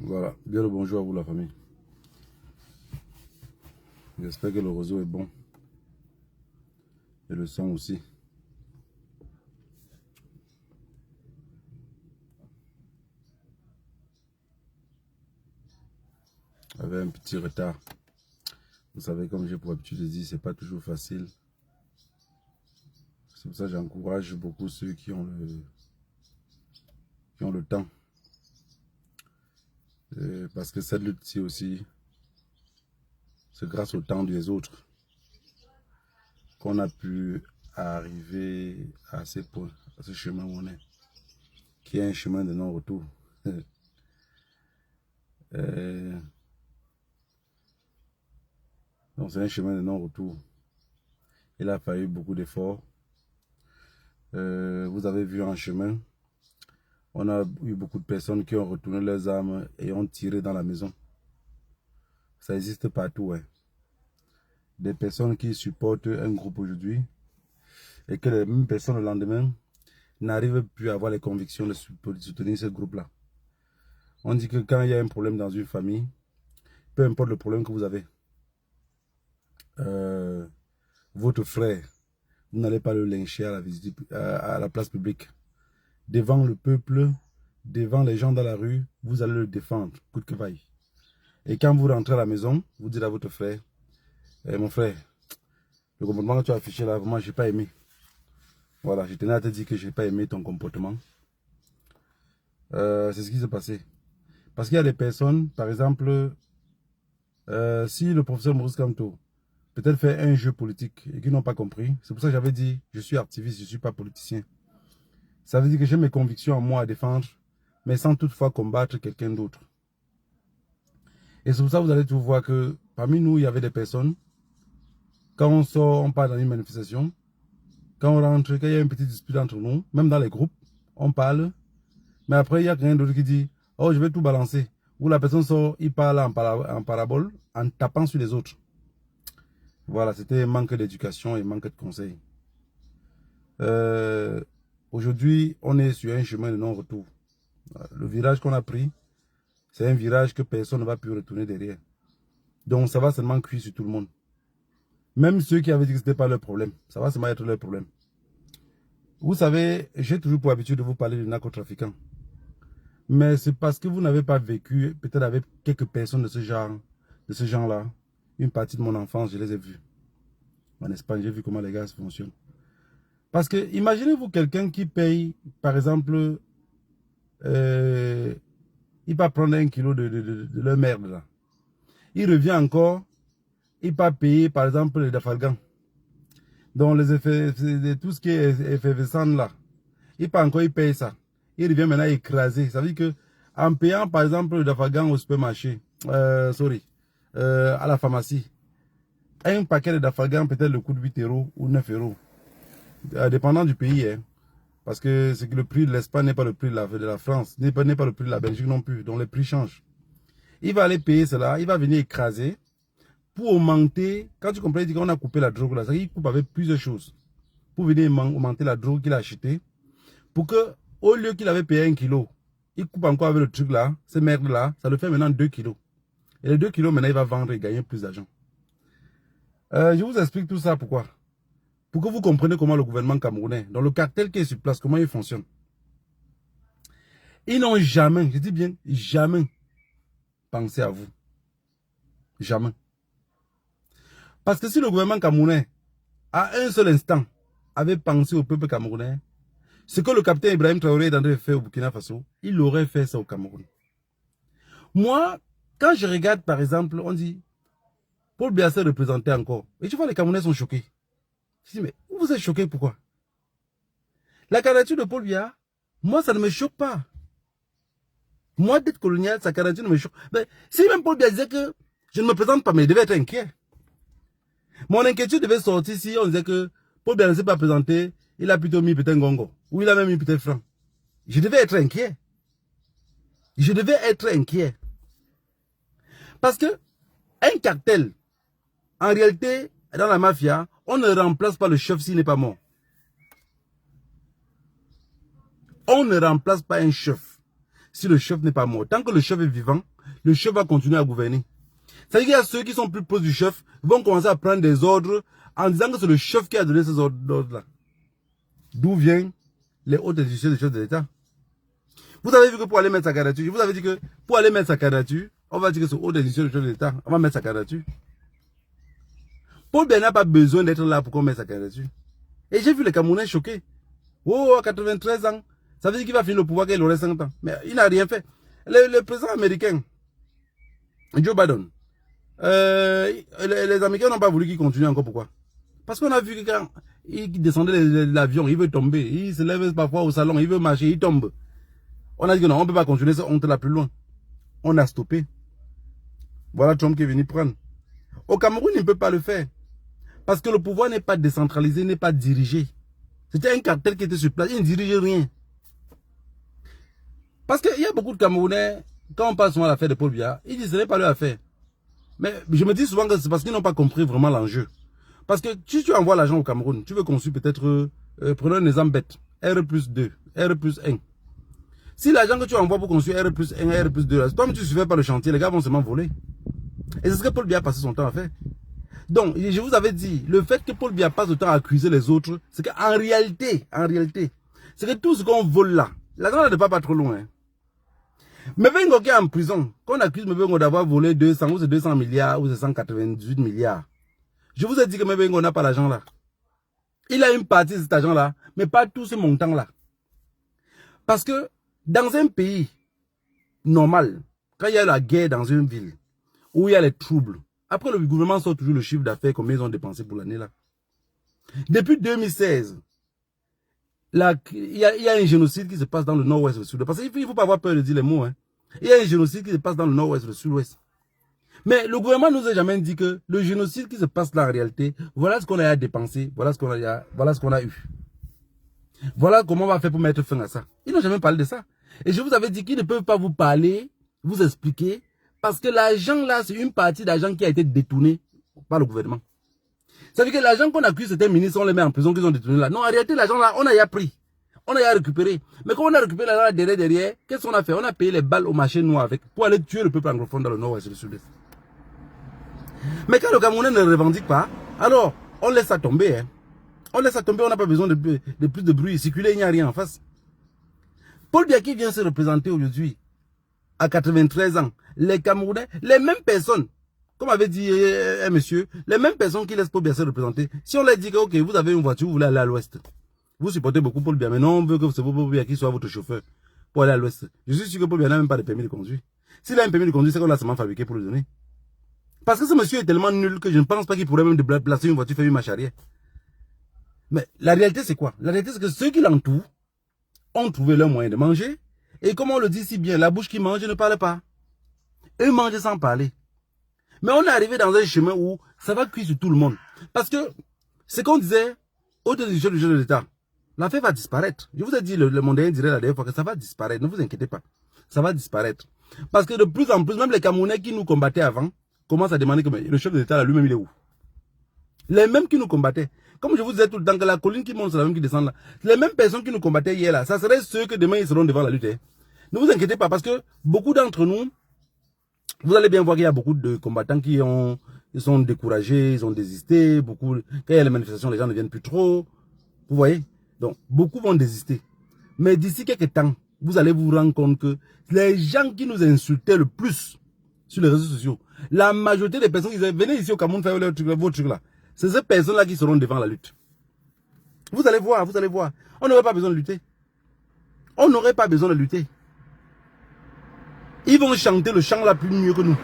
Voilà, bien le bonjour à vous la famille. J'espère que le réseau est bon. Et le son aussi. Avec un petit retard. Vous savez, comme j'ai pour habitude de dire, c'est pas toujours facile. C'est pour ça que j'encourage beaucoup ceux qui ont le temps. Parce que cette lutte-ci aussi, c'est grâce au temps des autres qu'on a pu arriver à ce point, à ce chemin où on est, qui est un chemin de non-retour. Donc c'est un chemin de non-retour. Il a fallu beaucoup d'efforts. Vous avez vu en chemin, on a eu beaucoup de personnes qui ont retourné leurs armes et ont tiré dans la maison. Ça existe partout. Hein. Des personnes qui supportent un groupe aujourd'hui et que les mêmes personnes le lendemain n'arrivent plus à avoir les convictions de soutenir ce groupe-là. On dit que quand il y a un problème dans une famille, peu importe le problème que vous avez, votre frère, vous n'allez pas le lyncher à la place publique. Devant le peuple, devant les gens dans la rue, vous allez le défendre, coûte que vaille. Et quand vous rentrez à la maison, vous dites à votre frère, mon frère, le comportement que tu as affiché là, vraiment, je n'ai pas aimé. Voilà, je tenais à te dire que je n'ai pas aimé ton comportement. C'est ce qui s'est passé. Parce qu'il y a des personnes, par exemple, si le professeur Maurice Kamto peut-être fait un jeu politique et qui n'ont pas compris, c'est pour ça que j'avais dit, je suis activiste, je ne suis pas politicien. Ça veut dire que j'ai mes convictions en moi à défendre, mais sans toutefois combattre quelqu'un d'autre. Et c'est pour ça que vous allez tout voir que parmi nous, il y avait des personnes, quand on sort, on part dans une manifestation, quand on rentre, quand il y a une petite dispute entre nous, même dans les groupes, on parle, mais après il y a quelqu'un d'autre qui dit, oh je vais tout balancer. Ou la personne sort, il parle en parabole, en tapant sur les autres. Voilà, c'était manque d'éducation et manque de conseils. Aujourd'hui, on est sur un chemin de non-retour. Le virage qu'on a pris, c'est un virage que personne ne va plus retourner derrière. Donc ça va seulement cuire sur tout le monde. Même ceux qui avaient dit que ce n'était pas leur problème, ça va seulement être leur problème. Vous savez, j'ai toujours pour habitude de vous parler de narcotrafiquants. Mais c'est parce que vous n'avez pas vécu, peut-être avec quelques personnes de ce genre-là. Une partie de mon enfance, je les ai vus. En Espagne, j'ai vu comment les gars fonctionnent. Parce que, imaginez-vous quelqu'un qui paye, par exemple, il va prendre 1 kilo de leur merde là. Il revient encore, il va payer, par exemple, les dafalgans. Donc, les effets, tout ce qui est effervescent là, il paye ça. Il revient maintenant écrasé. Ça veut dire que, en payant, par exemple, le dafalgan au supermarché, à la pharmacie, un paquet de dafalgan peut-être le coût de 8 € ou 9 €. Dépendant du pays, hein. Parce que c'est que le prix de l'Espagne n'est pas le prix de la France, n'est pas le prix de la Belgique non plus. Donc les prix changent. Il va aller payer cela, il va venir écraser pour augmenter. Quand tu comprends, il dit qu'on a coupé la drogue là, ça, il coupe avec plusieurs choses. Pour venir augmenter la drogue qu'il a achetée. Pour que, au lieu qu'il avait payé 1 kilo, il coupe encore avec le truc là, ces merdes là, ça le fait maintenant 2 kilos. Et les 2 kilos, maintenant, il va vendre et gagner plus d'argent. Je vous explique tout ça pourquoi. Pour que vous compreniez comment le gouvernement camerounais, dans le cartel qui est sur place, comment il fonctionne. Ils n'ont jamais, je dis bien, jamais pensé à vous. Jamais. Parce que si le gouvernement camerounais, à un seul instant, avait pensé au peuple camerounais, ce que le capitaine Ibrahim Traoré est en train de faire au Burkina Faso, il aurait fait ça au Cameroun. Moi, quand je regarde, par exemple, on dit, Paul Biya s'est représenté encore. Et tu vois, les Camerounais sont choqués. Je dis, mais vous êtes choqués pourquoi? La candidature de Paul Biya, moi, ça ne me choque pas. Moi, d'être colonial, sa candidature ne me choque. Mais si même Paul Biya disait que je ne me présente pas, mais il devait être inquiet. Mon inquiétude devait sortir si on disait que Paul Biya ne s'est pas présenté, il a plutôt mis peut-être Ngongo, ou il a même mis peut-être Franc. Je devais être inquiet. Je devais être inquiet. Parce que un cartel, en réalité, dans la mafia, on ne remplace pas le chef s'il n'est pas mort. On ne remplace pas un chef si le chef n'est pas mort. Tant que le chef est vivant, le chef va continuer à gouverner. C'est-à-dire qu'il y a ceux qui sont plus proches du chef, vont commencer à prendre des ordres en disant que c'est le chef qui a donné ces ordres-là. D'où viennent les hautes institutions des chefs de l'État. Vous avez vu que pour aller mettre sa candidature, je vous avais dit que pour aller mettre sa candidature, on va dire que c'est haute institution des chefs de l'État, on va mettre sa candidature. Paul Biya n'a pas besoin d'être là pour qu'on mette sa candidature. Et j'ai vu les Camerounais choqués. Oh, à 93 ans, ça veut dire qu'il va finir le pouvoir qu'il aurait 50 ans. Mais il n'a rien fait. Le président américain, Joe Biden, les Américains n'ont pas voulu qu'il continue encore. Pourquoi? Parce qu'on a vu que quand il descendait de l'avion, il veut tomber. Il se lève parfois au salon, il veut marcher, il tombe. On a dit que non, on ne peut pas continuer ça, on te l'a plus loin. On a stoppé. Voilà Trump qui est venu prendre. Au Cameroun, il ne peut pas le faire. Parce que le pouvoir n'est pas décentralisé, n'est pas dirigé. C'était un cartel qui était sur place, il ne dirigeait rien. Parce qu'il y a beaucoup de Camerounais, quand on passe souvent à l'affaire de Paul Biya, ils disent que ce n'est pas leur affaire. Mais je me dis souvent que c'est parce qu'ils n'ont pas compris vraiment l'enjeu. Parce que si tu envoies l'argent au Cameroun, tu veux construire peut-être, prenons un exemple bête, R+2, R+1. Si l'argent que tu envoies pour construire R+1, R+2, toi-même tu ne suffis pas le chantier, les gars vont seulement voler. Et c'est ce que Paul Biya a passé son temps à faire. Donc, je vous avais dit, le fait que Paul Biya passe le temps à accuser les autres, c'est qu'en réalité, c'est que tout ce qu'on vole là, l'argent n'est pas trop loin. Hein. Mebengo qui est en prison, qu'on accuse Mebengo d'avoir volé 200 ou 200 milliards ou 198 milliards. Je vous ai dit que Mebengo n'a pas l'argent là. Il a une partie de cet argent là, mais pas tout ce montant là. Parce que dans un pays normal, quand il y a la guerre dans une ville, où il y a les troubles, après, le gouvernement sort toujours le chiffre d'affaires, combien ils ont dépensé pour l'année là. Depuis 2016, il y a un génocide qui se passe dans le nord-ouest et le sud-ouest. Parce qu'il ne faut pas avoir peur de dire les mots. Hein. Il y a un génocide qui se passe dans le nord-ouest et le sud-ouest. Mais le gouvernement ne nous a jamais dit que le génocide qui se passe là en réalité, voilà ce qu'on a dépensé, voilà ce qu'on a eu. Voilà comment on va faire pour mettre fin à ça. Ils n'ont jamais parlé de ça. Et je vous avais dit qu'ils ne peuvent pas vous parler, vous expliquer, parce que l'argent là, c'est une partie d'argent qui a été détourné par le gouvernement. Ça veut dire que l'argent qu'on accuse certains ministres, on les met en prison, qu'ils ont détourné là. Non, en réalité, l'argent là, on a ya pris. On a ya récupéré. Mais quand on a récupéré l'argent derrière, qu'est-ce qu'on a fait? On a payé les balles au marché noir avec, pour aller tuer le peuple anglophone dans le nord-ouest et le sud-est. Mais quand le Camerounais ne revendique pas, alors, on laisse ça tomber. Hein. On laisse ça tomber, on n'a pas besoin de plus de bruit. Circuler, il n'y a rien en face. Paul Biya qui vient se représenter aujourd'hui, à 93 ans, les Camerounais, les mêmes personnes, comme avait dit un monsieur, les mêmes personnes qui laissent Paul Biya se représenter, si on leur dit que ok, vous avez une voiture, vous voulez aller à l'ouest, vous supportez beaucoup Paul Biya, mais non, on veut que c'est Paul Biya qui soit votre chauffeur pour aller à l'ouest. Je suis sûr que Paul Biya n'a même pas de permis de conduire. S'il a un permis de conduire, c'est qu'on l'a seulement fabriqué pour le donner. Parce que ce monsieur est tellement nul que je ne pense pas qu'il pourrait même placer une voiture, faire une marche arrière. Mais la réalité c'est quoi? La réalité c'est que ceux qui l'entourent ont trouvé leur moyen de manger. Et comme on le dit si bien, la bouche qui mange ne parle pas. Eux mangent sans parler. Mais on est arrivé dans un chemin où ça va cuire sur tout le monde. Parce que, ce qu'on disait, au-delà du jeu de l'État, l'affaire va disparaître. Je vous ai dit, le Mondial dirait la dernière fois que ça va disparaître. Ne vous inquiétez pas. Ça va disparaître. Parce que de plus en plus, même les Camerounais qui nous combattaient avant, commencent à demander que le chef de l'État lui-même il est où? Les mêmes qui nous combattaient. Comme je vous disais tout le temps que la colline qui monte, c'est la même qui descend là. Les mêmes personnes qui nous combattaient hier là, ça serait ceux que demain ils seront devant la lutte. Hein. Ne vous inquiétez pas parce que beaucoup d'entre nous, vous allez bien voir qu'il y a beaucoup de combattants qui ils sont découragés, ils ont désisté. Beaucoup, quand il y a les manifestations, les gens ne viennent plus trop. Vous voyez? Donc, beaucoup vont désister. Mais d'ici quelques temps, vous allez vous rendre compte que les gens qui nous insultaient le plus sur les réseaux sociaux, la majorité des personnes qui disaient, venez ici au Cameroun faire vos trucs là. C'est ces personnes-là qui seront devant la lutte. Vous allez voir, vous allez voir. On n'aurait pas besoin de lutter. On n'aurait pas besoin de lutter. Ils vont chanter le chant là plus mieux que nous.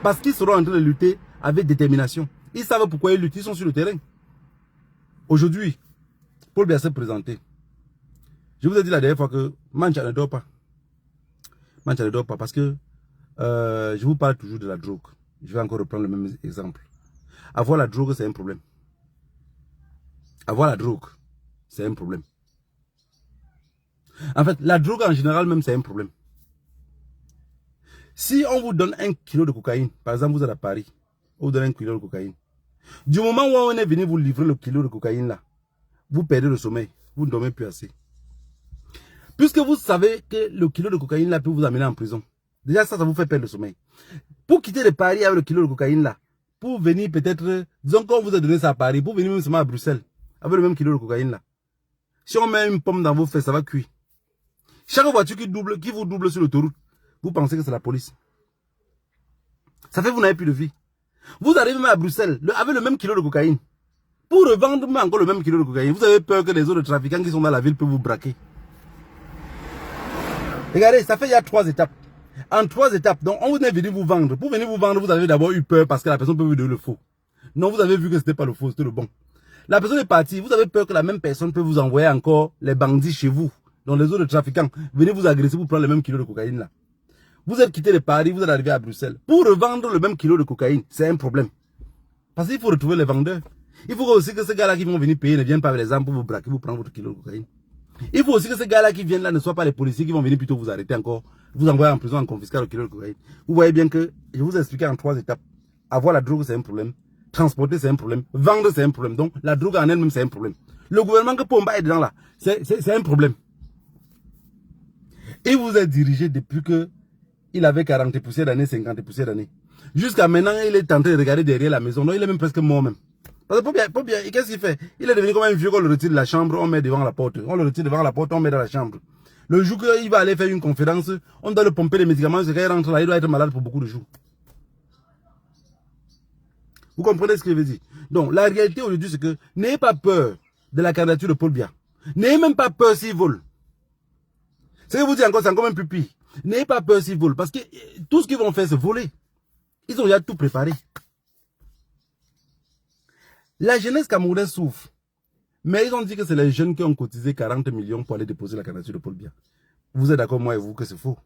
Parce qu'ils seront en train de lutter avec détermination. Ils savent pourquoi ils luttent, ils sont sur le terrain. Aujourd'hui, Paul Biya s'est présenté. Je vous ai dit la dernière fois que Mancha ne dort pas. Mancha ne dort pas parce que je vous parle toujours de la drogue. Je vais encore reprendre le même exemple. Avoir la drogue, c'est un problème. Avoir la drogue, c'est un problème. En fait, la drogue en général même, c'est un problème. Si on vous donne 1 kilo de cocaïne, par exemple, vous êtes à Paris, on vous donne 1 kilo de cocaïne. Du moment où on est venu vous livrer le kilo de cocaïne là, vous perdez le sommeil, vous ne dormez plus assez. Puisque vous savez que le kilo de cocaïne là peut vous amener en prison. Déjà, ça vous fait perdre le sommeil. Pour quitter le Paris avec le kilo de cocaïne là, pour venir peut-être, disons qu'on vous a donné ça à Paris, pour venir même seulement à Bruxelles, avec le même kilo de cocaïne là. Si on met une pomme dans vos fesses, ça va cuire. Chaque voiture qui vous double sur l'autoroute, vous pensez que c'est la police. Ça fait que vous n'avez plus de vie. Vous arrivez même à Bruxelles, avec le même kilo de cocaïne. Pour revendre encore le même kilo de cocaïne, vous avez peur que les autres trafiquants qui sont dans la ville peuvent vous braquer. Regardez, ça fait il y a 3 étapes. En 3 étapes, donc on vous est venu vous vendre. Pour venir vous vendre, vous avez d'abord eu peur parce que la personne peut vous donner le faux. Non, vous avez vu que ce n'était pas le faux, c'était le bon. La personne est partie, vous avez peur que la même personne peut vous envoyer encore les bandits chez vous. Donc les autres trafiquants, venez vous agresser pour prendre le même kilo de cocaïne là. Vous êtes quitté le Paris, vous êtes arrivé à Bruxelles. Pour revendre le même kilo de cocaïne, c'est un problème. Parce qu'il faut retrouver les vendeurs. Il faut aussi que ces gars-là qui vont venir payer ne viennent pas avec les armes pour vous braquer, vous prendre votre kilo de cocaïne. Il faut aussi que ces gars-là qui viennent là ne soient pas les policiers qui vont venir plutôt vous arrêter encore, vous envoyer en prison en confisquant le kilo de cocaïne. Vous voyez bien que je vous ai expliqué en 3 étapes. Avoir la drogue, c'est un problème. Transporter, c'est un problème. Vendre, c'est un problème. Donc, la drogue en elle-même, c'est un problème. Le gouvernement que Pomba est dedans là, c'est un problème. Il vous a dirigé depuis que il avait 40 poussières d'années, 50 poussières d'années. Jusqu'à maintenant, il est en train de regarder derrière la maison. Donc, il est même presque mort même. Parce que pour bien, qu'est-ce qu'il fait? Il est devenu comme un vieux qu'on le retire de la chambre, on met devant la porte. On le retire devant la porte, on met dans la chambre. Le jour qu'il va aller faire une conférence, on doit le pomper les médicaments. C'est quand il rentre là, il doit être malade pour beaucoup de jours. Vous comprenez ce que je veux dire? Donc, la réalité aujourd'hui, c'est que n'ayez pas peur de la candidature de Paul Biya. N'ayez même pas peur s'il vole. Ce que je vous dis encore, c'est encore même plus pire. N'ayez pas peur s'ils volent. Parce que tout ce qu'ils vont faire, c'est voler. Ils ont déjà tout préparé. La jeunesse camerounaise souffre. Mais ils ont dit que c'est les jeunes qui ont cotisé 40 millions pour aller déposer la candidature de Paul Biya. Vous êtes d'accord, moi et vous, que c'est faux.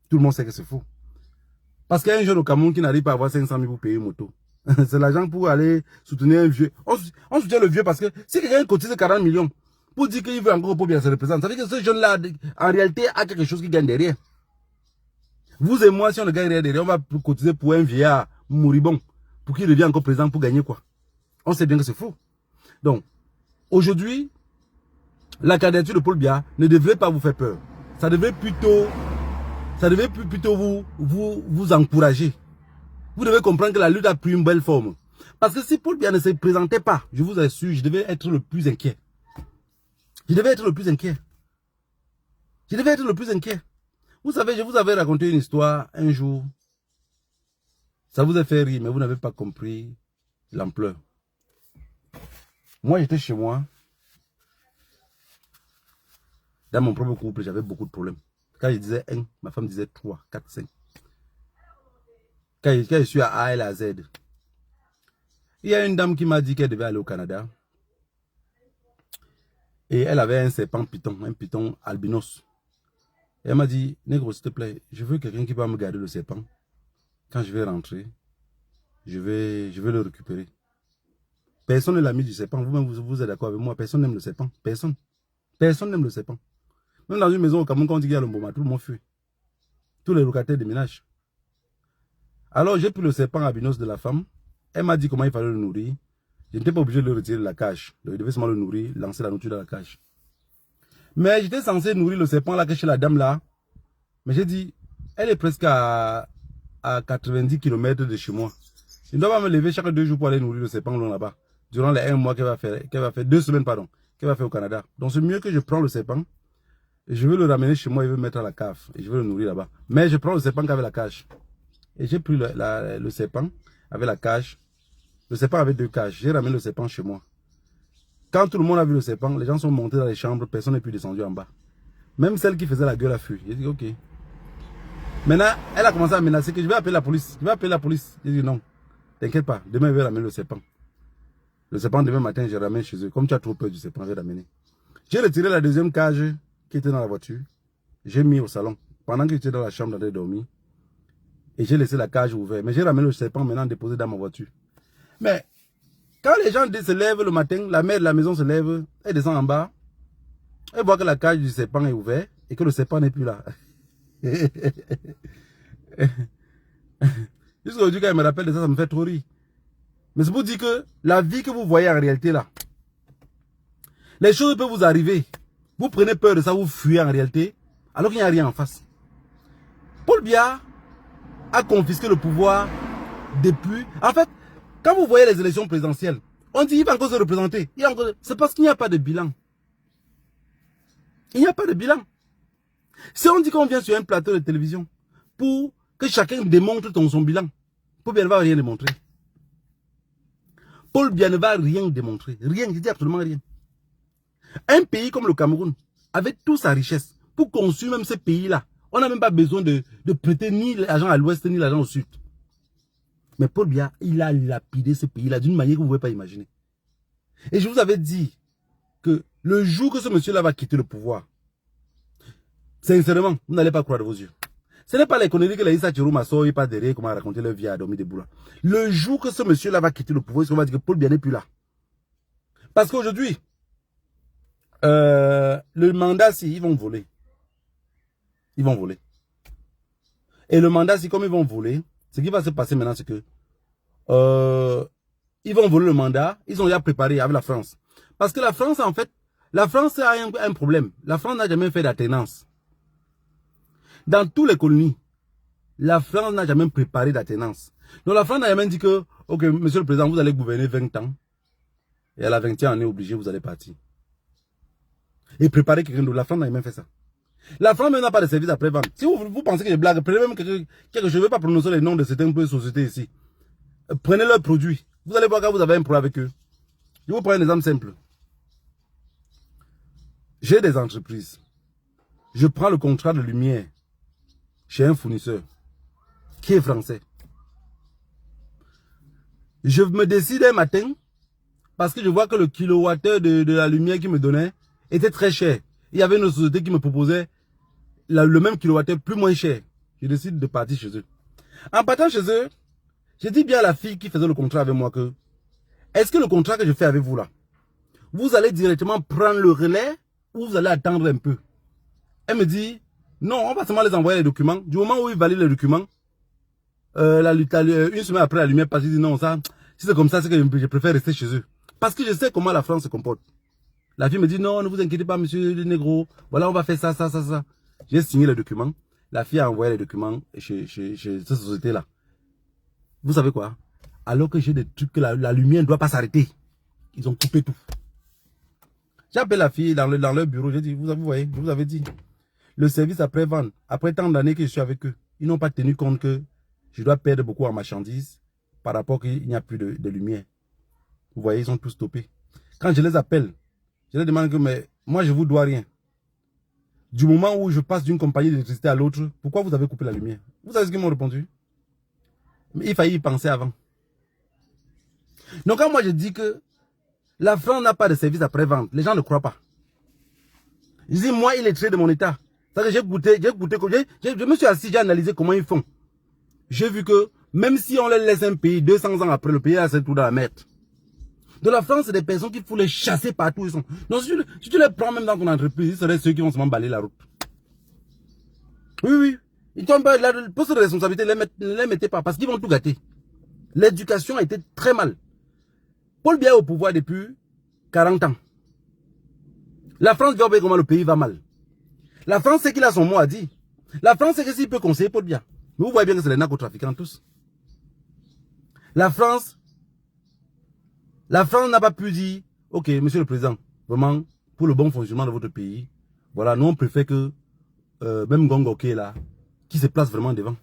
Tout le monde sait que c'est faux. Parce qu'il y a un jeune au Cameroun qui n'arrive pas à avoir 500 000 pour payer une moto. C'est l'argent pour aller soutenir un vieux. On soutient le vieux parce que si quelqu'un cotise 40 millions pour dire qu'il veut encore Paul Biya se représente, ça veut dire que ce jeune-là, en réalité, a quelque chose qui gagne derrière. Vous et moi, si on ne gagne rien derrière, on va cotiser pour un vieillard moribond, pour qu'il devienne encore président pour gagner quoi. On sait bien que c'est faux. Donc, aujourd'hui, la candidature de Paul Biya ne devrait pas vous faire peur. Ça devrait plutôt vous encourager. Vous devez comprendre que la lutte a pris une belle forme. Parce que si Paul Biya ne se présentait pas, je vous assure, je devais être le plus inquiet. Je devais être le plus inquiet. Je devais être le plus inquiet. Vous savez, je vous avais raconté une histoire un jour. Ça vous a fait rire, mais vous n'avez pas compris l'ampleur. Moi, j'étais chez moi. Dans mon propre couple, j'avais beaucoup de problèmes. Quand je disais 1, ma femme disait 3, 4, 5. Quand je suis à A, elle à Z. Il y a une dame qui m'a dit qu'elle devait aller au Canada. Et elle avait un serpent python, un python albinos. Et elle m'a dit, négro, s'il te plaît, je veux quelqu'un qui va me garder le serpent. Quand je vais rentrer, je vais le récupérer. Personne n'est l'ami du serpent. Vous-même, vous êtes d'accord avec moi. Personne n'aime le serpent. Personne. Personne n'aime le serpent. Même dans une maison au Cameroun, quand on dit qu'il y a le mboma, tout le monde fuit. Tous les locataires déménagent. Alors, j'ai pris le serpent albinos de la femme. Elle m'a dit comment il fallait le nourrir. Je n'étais pas obligé de le retirer de la cage. Donc, il devait seulement le nourrir, lancer la nourriture dans la cage. Mais j'étais censé nourrir le serpent là, que chez la dame là. Mais j'ai dit, elle est presque à 90 km de chez moi. Je ne dois pas me lever chaque 2 jours pour aller nourrir le serpent là-bas. Durant les 1 mois qu'elle va faire, 2 semaines, pardon, qu'elle va faire au Canada. Donc c'est mieux que je prends le serpent. Et je veux le ramener chez moi et je veux le mettre à la cave. Et je veux le nourrir là-bas. Mais je prends le serpent avec la cage. Et j'ai pris le serpent avec la cage. Le serpent avait 2 cages. J'ai ramené le serpent chez moi. Quand tout le monde a vu le serpent, les gens sont montés dans les chambres. Personne n'est plus descendu en bas. Même celle qui faisait la gueule a fui. J'ai dit ok. Maintenant, elle a commencé à menacer que je vais appeler la police. Je vais appeler la police. J'ai dit non. T'inquiète pas. Demain, je vais ramener le serpent. Le serpent, demain matin, je ramène chez eux. Comme tu as trop peur du serpent, je vais l'amener. J'ai retiré la 2e cage qui était dans la voiture. J'ai mis au salon. Pendant que j'étais dans la chambre, j'allais dormir. Et j'ai laissé la cage ouverte. Mais j'ai ramené le serpent maintenant déposé dans ma voiture. Mais quand les gens se lèvent le matin, la mère de la maison se lève, elle descend en bas. Elle voit que la cage du serpent est ouverte et que le serpent n'est plus là. Jusqu'à aujourd'hui, quand elle me rappelle de ça, ça me fait trop rire. Mais c'est pour dire que la vie que vous voyez en réalité là, les choses peuvent vous arriver. Vous prenez peur de ça, vous fuyez en réalité, alors qu'il n'y a rien en face. Paul Biya a confisqué le pouvoir depuis... En fait, quand vous voyez les élections présidentielles, on dit qu'il va encore se représenter. C'est parce qu'il n'y a pas de bilan. Il n'y a pas de bilan. Si on dit qu'on vient sur un plateau de télévision pour que chacun démontre son bilan, Paul Biya ne va rien démontrer. Paul Biya ne va rien démontrer. Rien, je dis absolument rien. Un pays comme le Cameroun, avec toute sa richesse, pour construire même ce pays-là, on n'a même pas besoin de prêter ni l'argent à l'ouest ni l'argent au sud. Mais Paul Biya, il a lapidé ce pays-là d'une manière que vous ne pouvez pas imaginer. Et je vous avais dit que le jour que ce monsieur-là va quitter le pouvoir, sincèrement, vous n'allez pas croire de vos yeux. Ce n'est pas les conneries que les Issa Chirouma sortent pas derrière comment raconter leur vie à dormir debout là. Le jour que ce monsieur-là va quitter le pouvoir, on va dire que Paul Biya n'est plus là. Parce qu'aujourd'hui, le mandat, si ils vont voler. Ils vont voler. Et le mandat, si comme ils vont voler, ce qui va se passer maintenant, c'est que ils vont voler le mandat. Ils ont déjà préparé avec la France. Parce que la France, en fait, la France a un problème. La France n'a jamais fait d'alternance. Dans toutes les colonies, la France n'a jamais préparé d'alternance. Donc la France n'a jamais dit que, ok, monsieur le président, vous allez gouverner 20 ans. Et à la 20e année, obligé, vous allez partir. Et préparer quelqu'un d'autre. La France n'a jamais fait ça. La France n'a pas de service après-vente. Si vous pensez que je blague, prenez même quelque je ne vais pas prononcer les noms de certaines sociétés ici. Prenez leurs produits. Vous allez voir quand vous avez un problème avec eux. Je vous prends un exemple simple. J'ai des entreprises. Je prends le contrat de lumière chez un fournisseur qui est français. Je me décide un matin parce que je vois que le kilowattheure de la lumière qu'il me donnait était très cher. Il y avait une société qui me proposait le même kilowattheure plus moins cher. Je décide de partir chez eux. En partant chez eux, j'ai dit bien à la fille qui faisait le contrat avec moi que est-ce que le contrat que je fais avec vous là, vous allez directement prendre le relais ou vous allez attendre un peu? Elle me dit non, on va seulement les envoyer les documents. Du moment où ils valident les documents, une semaine après la lumière passe, je dis non, ça, si c'est comme ça, c'est que je préfère rester chez eux. Parce que je sais comment la France se comporte. La fille me dit non, ne vous inquiétez pas, monsieur le négro. Voilà, on va faire ça. J'ai signé les documents. La fille a envoyé les documents chez cette société-là. Vous savez quoi? Alors que j'ai des trucs que la lumière ne doit pas s'arrêter. Ils ont coupé tout. J'appelle la fille dans leur bureau. J'ai dit, vous voyez, je vous avais dit. Le service après-vente, après tant d'années que je suis avec eux, ils n'ont pas tenu compte que je dois perdre beaucoup en marchandises par rapport qu'il n'y a plus de lumière. Vous voyez, ils ont tout stoppé. Quand je les appelle, je leur demande que mais moi je vous dois rien. Du moment où je passe d'une compagnie d'électricité à l'autre, pourquoi vous avez coupé la lumière? Vous savez ce qu'ils m'ont répondu? Mais il fallait y penser avant. Donc quand moi je dis que la France n'a pas de service après-vente, les gens ne croient pas. Je dis moi il est tiré de mon état. C'est-à-dire je me suis assis, j'ai analysé comment ils font. J'ai vu que même si on les laisse un pays 200 ans après, le pays a tout dans la merde. De la France, c'est des personnes qu'il faut les chasser partout où ils sont. Donc si tu les prends même dans ton entreprise, ce seraient ceux qui vont se balayer la route. Oui. Ils tombent pas, la poste de responsabilité, ne les mettez pas parce qu'ils vont tout gâter. L'éducation a été très mal. Paul Biya est au pouvoir depuis 40 ans. La France va voir comment le pays va mal. La France sait qu'il a son mot à dire. La France sait que s'il peut conseiller Paul Biya. Mais vous voyez bien que c'est les narcotrafiquants tous. La France n'a pas pu dire, ok, monsieur le président, vraiment, pour le bon fonctionnement de votre pays, voilà, nous on préfère que même Gongo qui est là, qui se place vraiment devant.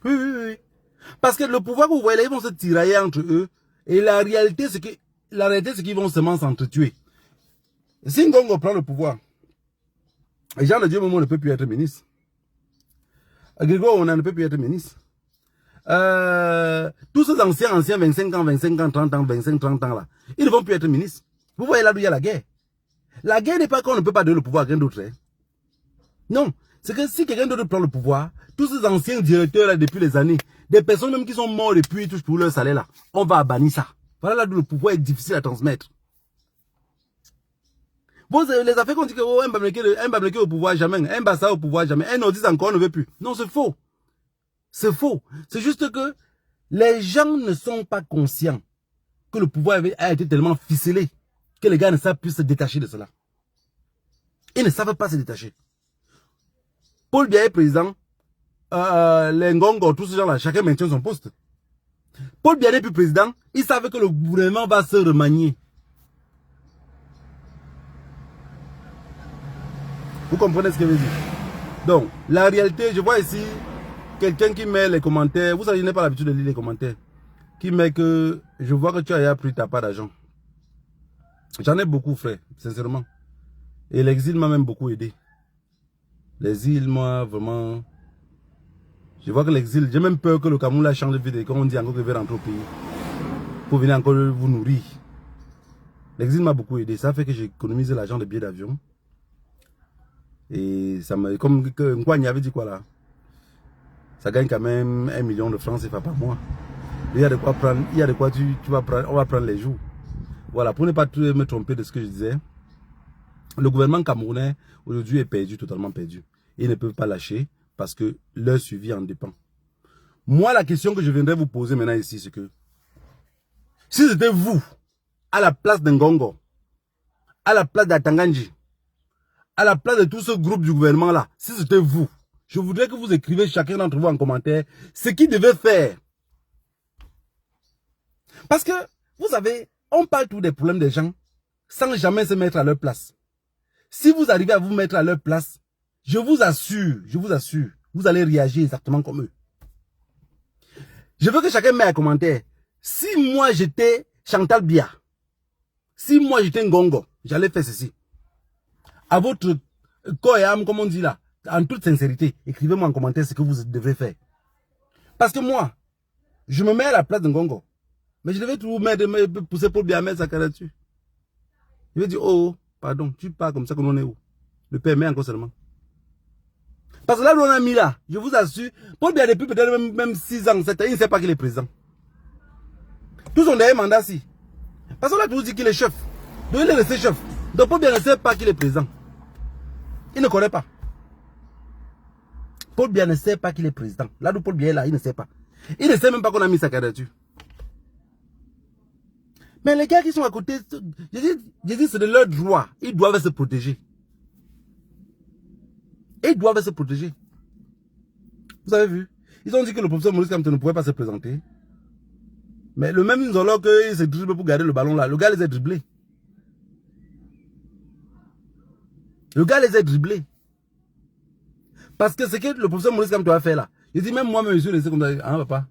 Oui. Parce que le pouvoir que vous voyez là, ils vont se tirailler entre eux. Et la réalité, c'est qu'ils vont seulement s'entretuer. Si Ngongo prend le pouvoir, et Jean de Dieu Momo ne peut plus être ministre. Grégoire on ne peut plus être ministre. Tous ces anciens 25 ans, 30 ans, 25, 30 ans là, ils ne vont plus être ministres. Vous voyez là d'où il y a la guerre. La guerre n'est pas qu'on ne peut pas donner le pouvoir à quelqu'un d'autre. Hein. Non, c'est que si quelqu'un d'autre prend le pouvoir, tous ces anciens directeurs là depuis les années, des personnes même qui sont morts depuis, ils touchent pour leur salaire là, on va bannir ça. Voilà là d'où le pouvoir est difficile à transmettre. Bon, les affaires qu'on dit que oh, un Bamileke au pouvoir jamais, un Bassa au pouvoir jamais, un Nordis encore ne veut plus. Non, c'est faux. C'est faux. C'est juste que les gens ne sont pas conscients que le pouvoir a été tellement ficelé que les gars ne savent plus se détacher de cela. Ils ne savent pas se détacher. Paul Biya est président les Ngongo, tous ces gens-là, chacun maintient son poste. Paul Biya n'est plus président, il savait que le gouvernement va se remanier. Vous comprenez ce que je veux dire? Donc, la réalité, je vois ici quelqu'un qui met les commentaires. Vous savez, je n'ai pas l'habitude de lire les commentaires. Qui met que je vois que tu as pris ta part d'argent. J'en ai beaucoup, frère, sincèrement. Et l'exil m'a même beaucoup aidé. L'exil, moi, vraiment. Je vois que l'exil, j'ai même peur que le Cameroun change de vie et qu'on dit encore que je vais rentrer au pays. Pour venir encore vous nourrir. L'exil m'a beaucoup aidé. Ça fait que j'ai économisé l'argent de billets d'avion. Et ça me. Comme Nkwani avait dit quoi là? Ça gagne quand même 1 million de francs CFA par mois. Il y a de quoi prendre. Il y a de quoi tu vas prendre. On va prendre les jours. Voilà, pour ne pas me tromper de ce que je disais. Le gouvernement camerounais aujourd'hui est perdu, totalement perdu. Ils ne peuvent pas lâcher parce que leur suivi en dépend. Moi, la question que je viendrais vous poser maintenant ici, c'est que si c'était vous, à la place d'Ngongo, à la place d'Atanganji, à la place de tout ce groupe du gouvernement là, si c'était vous, je voudrais que vous écrivez chacun d'entre vous en commentaire ce qu'il devait faire. Parce que, vous savez, on parle tous des problèmes des gens sans jamais se mettre à leur place. Si vous arrivez à vous mettre à leur place, je vous assure, vous allez réagir exactement comme eux. Je veux que chacun mette un commentaire. Si moi j'étais Chantal Biya, si moi j'étais Ngongo, j'allais faire ceci. À votre corps et âme, comme on dit là, en toute sincérité, écrivez-moi en commentaire ce que vous devrez faire. Parce que moi, je me mets à la place de Ngongo. Mais je devais tout me pousser pour bien mettre sa carrière dessus. Je vais dire, oh, pardon, tu pars comme ça qu'on en est où? Le permet encore seulement. Parce que là où on a mis là, je vous assure, Paul Biya depuis peut-être même 6 ans, 7 ans, il ne sait pas qu'il est président. Tous son dernier mandat si. Parce qu'on a toujours dit qu'il est chef. Donc il est resté chef. Donc Paul Biya ne sait pas qu'il est président. Il ne connaît pas. Paul Biya ne sait pas qu'il est président. Là où Paul Biya est là, il ne sait pas. Il ne sait même pas qu'on a mis sa candidature. Mais les gars qui sont à côté, je dis c'est de leur droit. Ils doivent se protéger. Ils doivent se protéger. Vous avez vu? Ils ont dit que le professeur Maurice Kamto ne pouvait pas se présenter. Mais le même Nzolo qu'il se dribble pour garder le ballon là, le gars les a dribblés. Le gars les a dribblés. Parce que ce que le professeur Maurice Kamto a fait là, je dis même moi-même je suis resté comme ça, hein papa.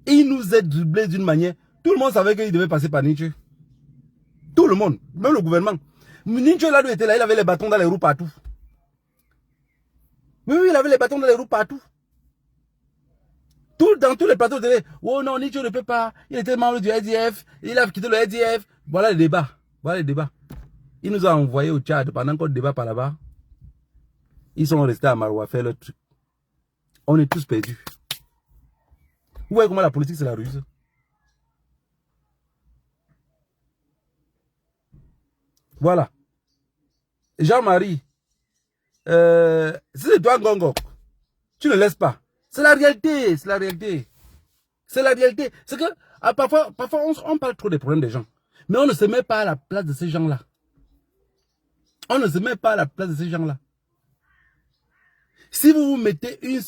Il nous a dribblés d'une manière. Tout le monde savait qu'il devait passer par Nietzsche. Tout le monde, même le gouvernement. Nietzsche là où il était là, il avait les bâtons dans les roues partout. Oui, il avait les bâtons dans les roues partout. Dans tous les plateaux de télé. Oh non, Nietzsche ne peut pas. Il était membre du RDF. Il a quitté le RDF. Voilà les débats. Voilà les débats. Il nous a envoyés au Tchad pendant qu'on débat par là-bas. Ils sont restés à Maroua faire leur truc. On est tous perdus. Vous voyez comment la politique c'est la ruse. Voilà. Jean-Marie. Si c'est toi Ngongo, tu ne laisses pas. C'est la réalité, c'est la réalité. C'est la réalité. C'est que parfois on parle trop des problèmes des gens. Mais on ne se met pas à la place de ces gens-là. On ne se met pas à la place de ces gens-là. Si vous vous mettez un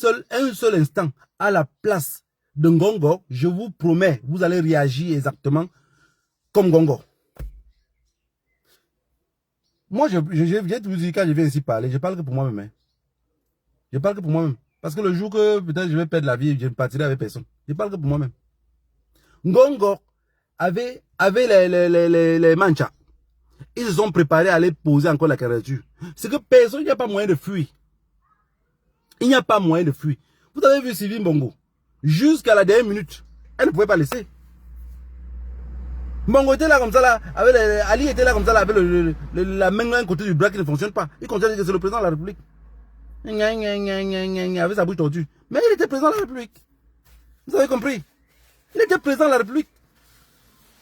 seul instant à la place de Ngongo, je vous promets, vous allez réagir exactement comme Ngongo. Moi, je viens de vous dire quand je viens ici parler, je parle que pour moi-même. Hein. Je parle que pour moi-même. Parce que le jour que peut-être je vais perdre la vie, je ne partirai avec personne. Je parle que pour moi-même. Ngongo avait les manchas. Ils se sont préparés à aller poser encore la candidature. C'est que personne, il n'y a pas moyen de fuir. Il n'y a pas moyen de fuir. Vous avez vu Sylvie Mbongo. Jusqu'à la dernière minute, elle ne pouvait pas laisser. Mbongo était là comme ça, là, Ali était là comme ça, là, avec la main d'un côté du bras qui ne fonctionne pas. Il continue à dire que c'est le président de la République. Avec sa bouche tordue. Mais il était président de la République. Vous avez compris? Il était président de la République.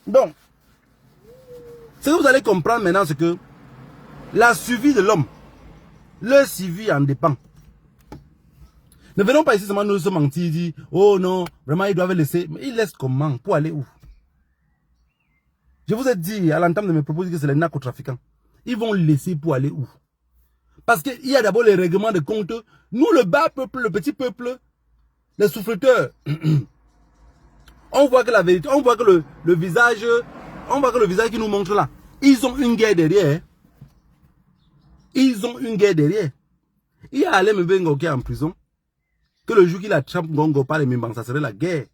Donc, ce que vous allez comprendre maintenant, c'est que la survie de l'homme, le suivi en dépend. Ne venons pas ici seulement nous se mentir, dire, oh non, vraiment ils doivent laisser. Mais ils laissent comment? Pour aller où? Je vous ai dit à l'entame de mes propos que c'est les narcotrafiquants. Ils vont laisser pour aller où? Parce qu'il y a d'abord les règlements de compte Nous, le bas peuple, le petit peuple, les souffleteurs, on voit que la vérité, on voit que le visage, on voit que le visage qui nous montre là, ils ont une guerre derrière. Ils ont une guerre derrière. Il y a Alain Mbengo qui est en prison. Que le jour qu'il attrape Ngongo par les Mimban, ça serait la guerre.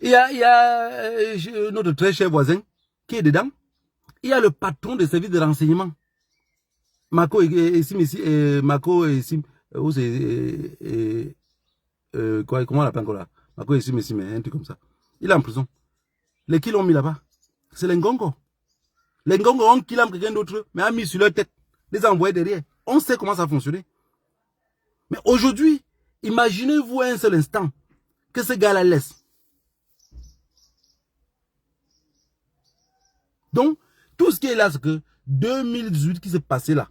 Il y a notre très cher voisin qui est dedans. Il y a le patron des services de renseignement. Mako et Sim ici, Mako et Sim, comment on l'appelle encore là? Mako et Sim ici, mais un truc comme ça. Il est en prison. Les qui l'ont mis là-bas? C'est les Ngongo. Les Ngongo ont killé quelqu'un d'autre, mais ont mis sur leur tête. Les a envoyés derrière. On sait comment ça a fonctionné. Mais aujourd'hui, imaginez-vous un seul instant que ce gars-là laisse. Donc, tout ce qui est là, c'est que 2018 qui s'est passé là,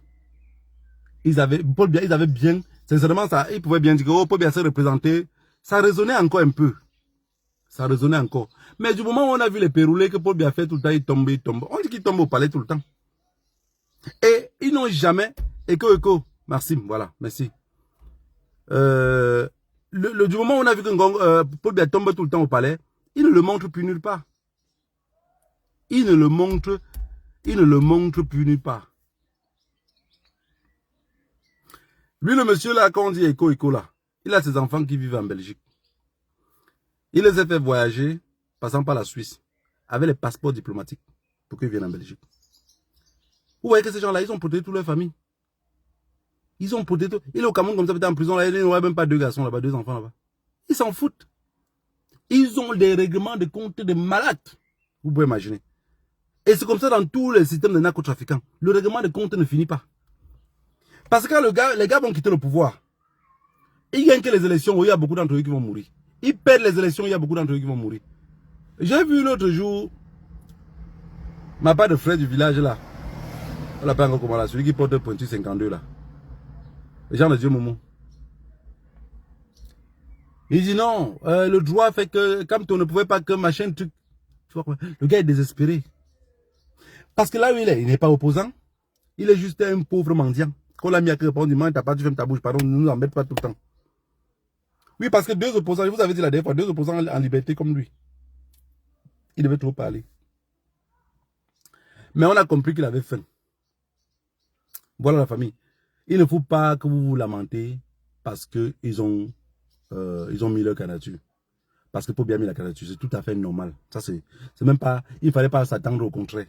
ils avaient bien, sincèrement, ça, ils pouvaient bien dire que oh, Paul Biya s'est représenté. Ça résonnait encore un peu. Ça résonnait encore. Mais du moment où on a vu les péroulés que Paul Biya fait tout le temps, il tombe. On dit qu'il tombe au palais tout le temps. Et ils n'ont jamais, écho, merci, voilà, merci. Du moment où on a vu que Paul Biya tombe tout le temps au palais, il ne le montre plus nulle part. Il ne le montre plus nulle part. Lui, le monsieur là, quand on dit écho là, il a ses enfants qui vivent en Belgique. Il les a fait voyager, passant par la Suisse, avec les passeports diplomatiques, pour qu'ils viennent en Belgique. Vous voyez que ces gens-là, ils ont protégé toute leur famille. Ils ont protégé tout. Il est au Cameroun comme ça, peut-être en prison, là, il n'y aurait même pas 2 garçons là-bas, 2 enfants là-bas. Ils s'en foutent. Ils ont des règlements de compte de malades. Vous pouvez imaginer. Et c'est comme ça dans tous les systèmes de narcotrafiquants. Le règlement de compte ne finit pas. Parce que quand les gars vont quitter le pouvoir, ils gagnent que les élections où il y a beaucoup d'entre eux qui vont mourir. Ils perdent les élections, il y a beaucoup d'entre eux qui vont mourir. J'ai vu l'autre jour, ma part de frère du village là, on l'appelle encore comment là, celui qui porte le pointu 52 là. Les gens de Dieu Momo. Il dit non, le droit fait que, comme on ne pouvait pas que machin truc. Tu vois quoi? Le gars est désespéré. Parce que là où il est, il n'est pas opposant. Il est juste un pauvre mendiant. Quand l'a mis à répondre, du man, t'as pas, tu fermes ta bouche, pardon, ne nous embête pas tout le temps. Oui, parce que 2 opposants, je vous avais dit la dernière fois, 2 opposants en liberté comme lui. Il devait trop parler. Mais on a compris qu'il avait faim. Voilà la famille. Il ne faut pas que vous vous lamentez parce qu'ils ont mis leur candidature. Parce que pour bien mettre la candidature, c'est tout à fait normal. Ça, c'est même pas, il ne fallait pas s'attendre au contraire.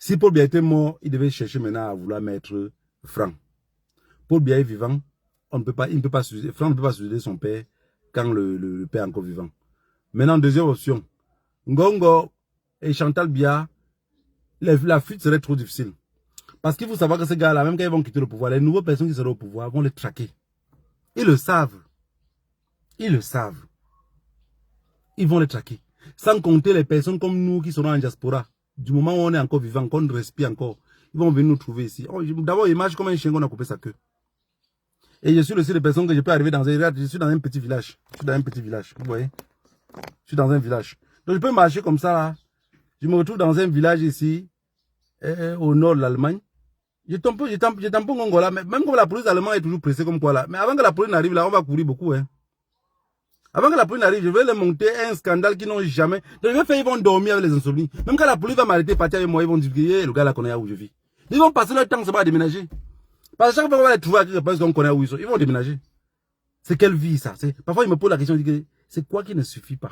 Si Paul Biya était mort, il devait chercher maintenant à vouloir mettre Franck. Paul Biya est vivant, il ne peut pas Franck ne peut pas suicider son père quand le père est encore vivant. Maintenant, deuxième option. Ngongo et Chantal Biya, la fuite serait trop difficile. Parce qu'il faut savoir que ces gars-là, même quand ils vont quitter le pouvoir, les nouvelles personnes qui seront au pouvoir vont les traquer. Ils le savent. Ils le savent. Ils vont les traquer. Sans compter les personnes comme nous qui seront en diaspora. Du moment où on est encore vivant, qu'on respire encore, ils vont venir nous trouver ici. Oh, d'abord, imagine comme un chien qu'on a coupé sa queue. Et je suis le seul de personnes que je peux arriver dans un... Je suis dans un petit village. Je suis dans un petit village. Vous voyez? Je suis dans un village. Donc, je peux marcher comme ça, là. Je me retrouve dans un village ici, au nord de l'Allemagne. Je tombe pas Ngongo là. Même comme la police allemande est toujours pressée comme quoi là. Mais avant que la police n'arrive là, on va courir beaucoup, hein. Avant que la police n'arrive, je vais les monter un scandale qu'ils n'ont jamais. Donc, je vais faire, ils vont dormir avec les insomnies. Même quand la police va m'arrêter, partir avec moi, ils vont dire que le gars là connaît où je vis. Ils vont passer leur temps, ça va déménager. Parce que chaque fois qu'on va les trouver à quelque part, qu'on connaît où ils sont, ils vont déménager. C'est quelle vie ça? Parfois, ils me posent la question, ils disent que c'est quoi qui ne suffit pas?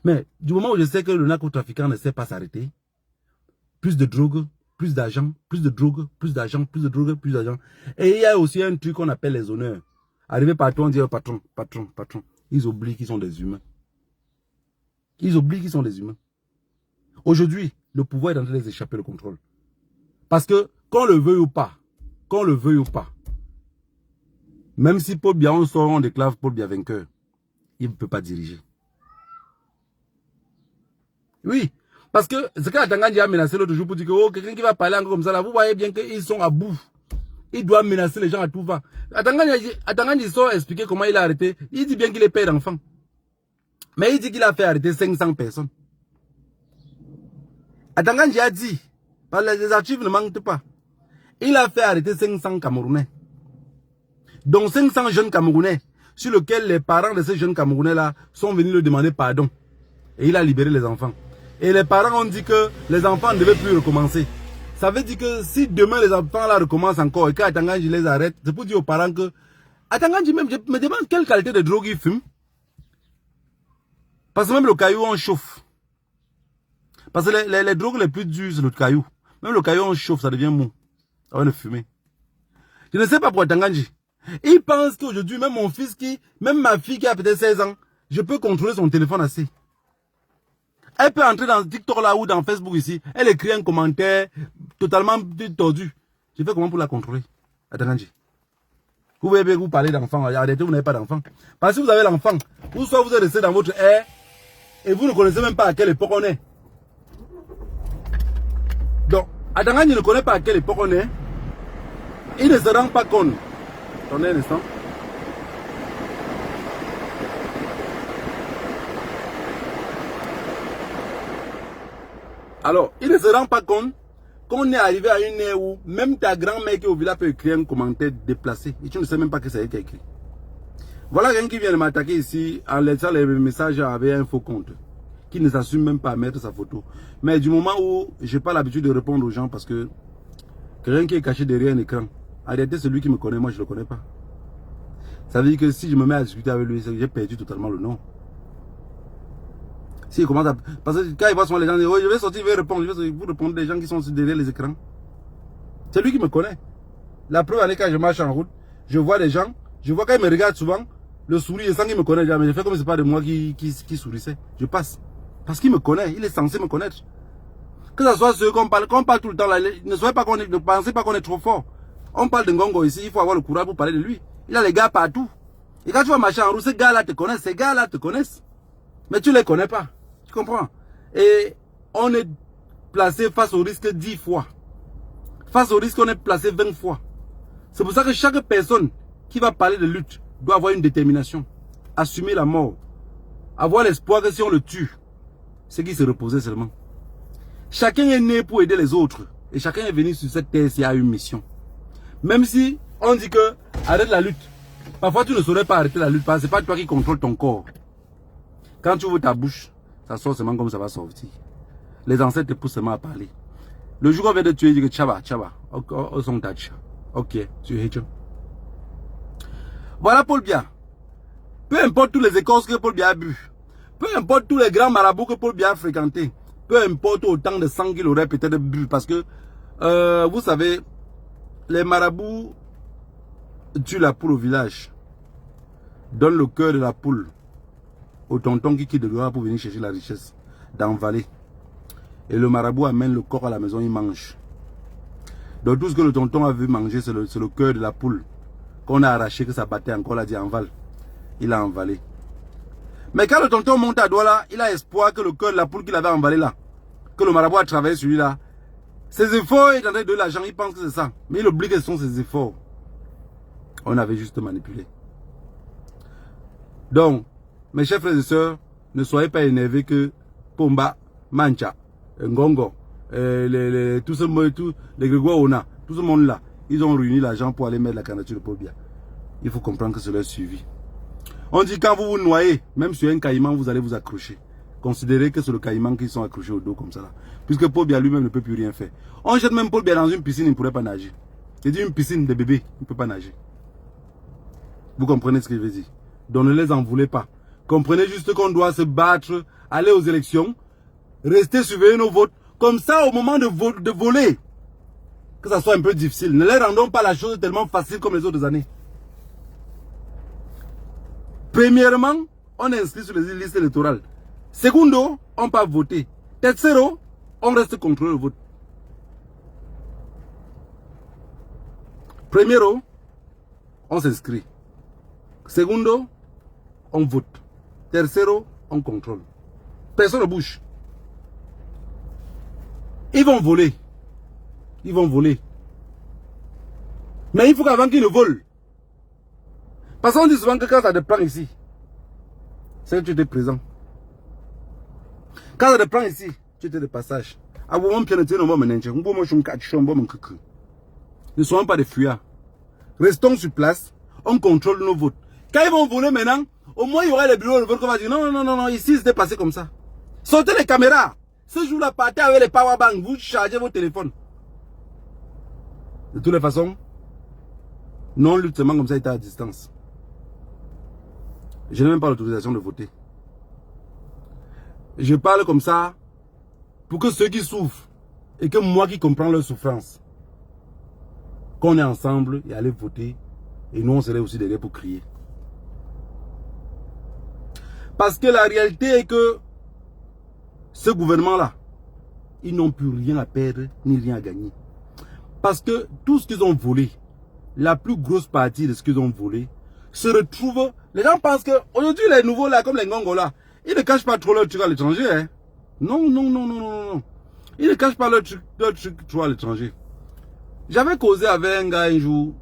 Mais du moment où je sais que le narcotrafiquant ne sait pas s'arrêter, plus de drogue, plus d'argent, plus de drogue, plus d'argent, plus de drogue, plus d'argent. Et il y a aussi un truc qu'on appelle les honneurs. Arrivé partout, on dit patron, patron, patron. Ils oublient qu'ils sont des humains. Ils oublient qu'ils sont des humains. Aujourd'hui, le pouvoir est en train de les échapper le contrôle. Parce que, qu'on le veuille ou pas, même si Paul Biya, on sort, on déclare Paul Biya vainqueur, il ne peut pas diriger. Oui, parce que ce qu'Atangandji a menacé l'autre jour pour dire que oh, quelqu'un qui va parler encore comme ça, là, vous voyez bien qu'ils sont à bout. Il doit menacer les gens à tout va. Atangandji sort expliquer comment il a arrêté. Il dit bien qu'il est père d'enfant. Mais il dit qu'il a fait arrêter 500 personnes. Atangandji a dit, les archives ne mentent pas, il a fait arrêter 500 Camerounais. dont 500 jeunes Camerounais, sur lesquels les parents de ces jeunes Camerounais-là sont venus lui demander pardon. Et il a libéré les enfants. Et les parents ont dit que les enfants ne devaient plus recommencer. Ça veut dire que si demain les enfants là recommencent encore et qu'Atanganji les arrête, c'est pour dire aux parents que Atanganji même, je me demande quelle qualité de drogue il fume. Parce que même le caillou on chauffe. Parce que les drogues les plus dures c'est le caillou. Même le caillou on chauffe, ça devient mou. On le fumer. Je ne sais pas pour Atanganji. Il pense qu'aujourd'hui, même mon fils même ma fille qui a peut-être 16 ans, je peux contrôler son téléphone assez. Elle peut entrer dans TikTok là ou dans Facebook ici. Elle écrit un commentaire totalement tordu. Je fais comment pour la contrôler? Atanganji. Vous pouvez vous parler d'enfant. Arrêtez, vous n'avez pas d'enfant. Parce que vous avez l'enfant. Ou soit vous êtes resté dans votre ère et vous ne connaissez même pas à quelle époque on est. Donc, Atanganji ne connaît pas à quelle époque on est. Il ne se rend pas compte. Attendez un instant. Alors, il ne se rend pas compte qu'on est arrivé à une ère où même ta grand-mère qui est au village peut écrire un commentaire déplacé. Et tu ne sais même pas que c'est elle qui a écrit. Voilà quelqu'un qui vient de m'attaquer ici en laissant les messages avec un faux compte. Qui ne s'assume même pas à mettre sa photo. Mais du moment où je n'ai pas l'habitude de répondre aux gens parce que quelqu'un qui est caché derrière un écran, en réalité celui qui me connaît, moi je ne le connais pas. Ça veut dire que si je me mets à discuter avec lui, j'ai perdu totalement le nom. Si il commence à... Parce que quand il voit souvent les gens dire, oh, je vais sortir, je vais répondre, vous répondre des gens qui sont derrière les écrans. C'est lui qui me connaît. La preuve année quand je marche en route, je vois des gens, je vois quand ils me regardent souvent, le sourire, je sens qu'il me connaît jamais. Je fais comme si ce n'est pas de moi qui sourissait. Je passe. Parce qu'il me connaît, il est censé me connaître. Que ce soit ceux qu'on parle tout le temps là, ne pensez pas qu'on est trop fort. On parle de Ngongo ici, il faut avoir le courage pour parler de lui. Il a les gars partout. Et quand tu vas marcher en route, ces gars-là te connaissent, ces gars-là te connaissent. Mais tu ne les connais pas. Tu comprends? Et on est placé face au risque 10 fois. Face au risque, on est placé 20 fois. C'est pour ça que chaque personne qui va parler de lutte doit avoir une détermination. Assumer la mort. Avoir l'espoir que si on le tue, c'est qu'il se reposait seulement. Chacun est né pour aider les autres. Et chacun est venu sur cette terre s'il y a une mission. Même si on dit que arrête la lutte. Parfois tu ne saurais pas arrêter la lutte parce que ce n'est pas toi qui contrôle ton corps. Quand tu ouvres ta bouche, ça sort seulement comme ça va sortir. Les ancêtres te poussent seulement à parler. Le jour où on vient de tuer, il dit que Tchaba, ok, tu es Hitcher. Voilà Paul Biya. Peu importe tous les écoles que Paul Biya a bu. Peu importe tous les grands marabouts que Paul Biya a fréquentés. Peu importe autant de sang qu'il aurait peut-être bu. Parce que, vous savez, les marabouts tuent la poule au village. Donnent le cœur de la poule au tonton qui quitte de loin pour venir chercher la richesse dans la vallée. Et le marabout amène le corps à la maison, il mange. Donc tout ce que le tonton a vu manger, c'est le cœur de la poule. Qu'on a arraché, que ça battait encore, l'a dit envale. Il a envalé. Mais quand le tonton monte à Douala, il a espoir que le cœur de la poule qu'il avait envalé là, que le marabout a travaillé sur lui là, ses efforts, il est en train de donner l'argent, il pense que c'est ça. Mais il oublie que ce sont ses efforts. On avait juste manipulé. Donc, mes chers frères et sœurs, ne soyez pas énervés que Pomba, Mancha, Ngongo, tout ce monde, les Grégoire Ona, tout ce monde-là, ils ont réuni l'argent pour aller mettre la candidature de Paul Biya. Il faut comprendre que c'est leur suivi. On dit quand vous vous noyez, même sur un caïman, vous allez vous accrocher. Considérez que c'est le caïman qui sont accrochés au dos comme ça là. Puisque Paul Biya lui-même ne peut plus rien faire. On jette même Paul Biya dans une piscine, il ne pourrait pas nager. C'est dit une piscine de bébé, il ne peut pas nager. Vous comprenez ce que je veux dire? Donc ne les en voulez pas. Comprenez juste qu'on doit se battre, aller aux élections, rester surveiller nos votes. Comme ça, au moment de voler, que ça soit un peu difficile. Ne les rendons pas la chose tellement facile comme les autres années. Premièrement, on est inscrit sur les listes électorales. Secondo, on peut voter. Tercero, on reste contrôler le vote. Primero, on s'inscrit. Secondo, on vote. Tercero, on contrôle. Personne ne bouge. Ils vont voler. Ils vont voler. Mais il faut qu'avant qu'ils ne volent. Parce qu'on dit souvent que quand ça te prend ici, c'est que tu étais présent. Quand ça te prend ici, tu étais de passage. Ne soyons pas des fuyards. Restons sur place. on contrôle nos votes. Quand ils vont voler maintenant, au moins il y aura les bureaux de vote qu'on va dire non, ici c'était passé comme ça. Sortez les caméras. Ce jour-là, partez avec les powerbanks, vous chargez vos téléphones. De toutes les façons, non lutte seulement comme ça était à distance. Je n'ai même pas l'autorisation de voter. Je parle comme ça pour que ceux qui souffrent et que moi qui comprends leur souffrance, qu'on est ensemble et aller voter et nous on serait aussi derrière pour crier. Parce que la réalité est que ce gouvernement-là, ils n'ont plus rien à perdre ni rien à gagner. Parce que tout ce qu'ils ont volé, la plus grosse partie de ce qu'ils ont volé, se retrouve. Les gens pensent que aujourd'hui les nouveaux là, comme les Ngongo là, ils ne cachent pas trop leur truc à l'étranger. Hein? Non. Ils ne cachent pas leur truc trop à l'étranger. J'avais causé avec un gars un jour.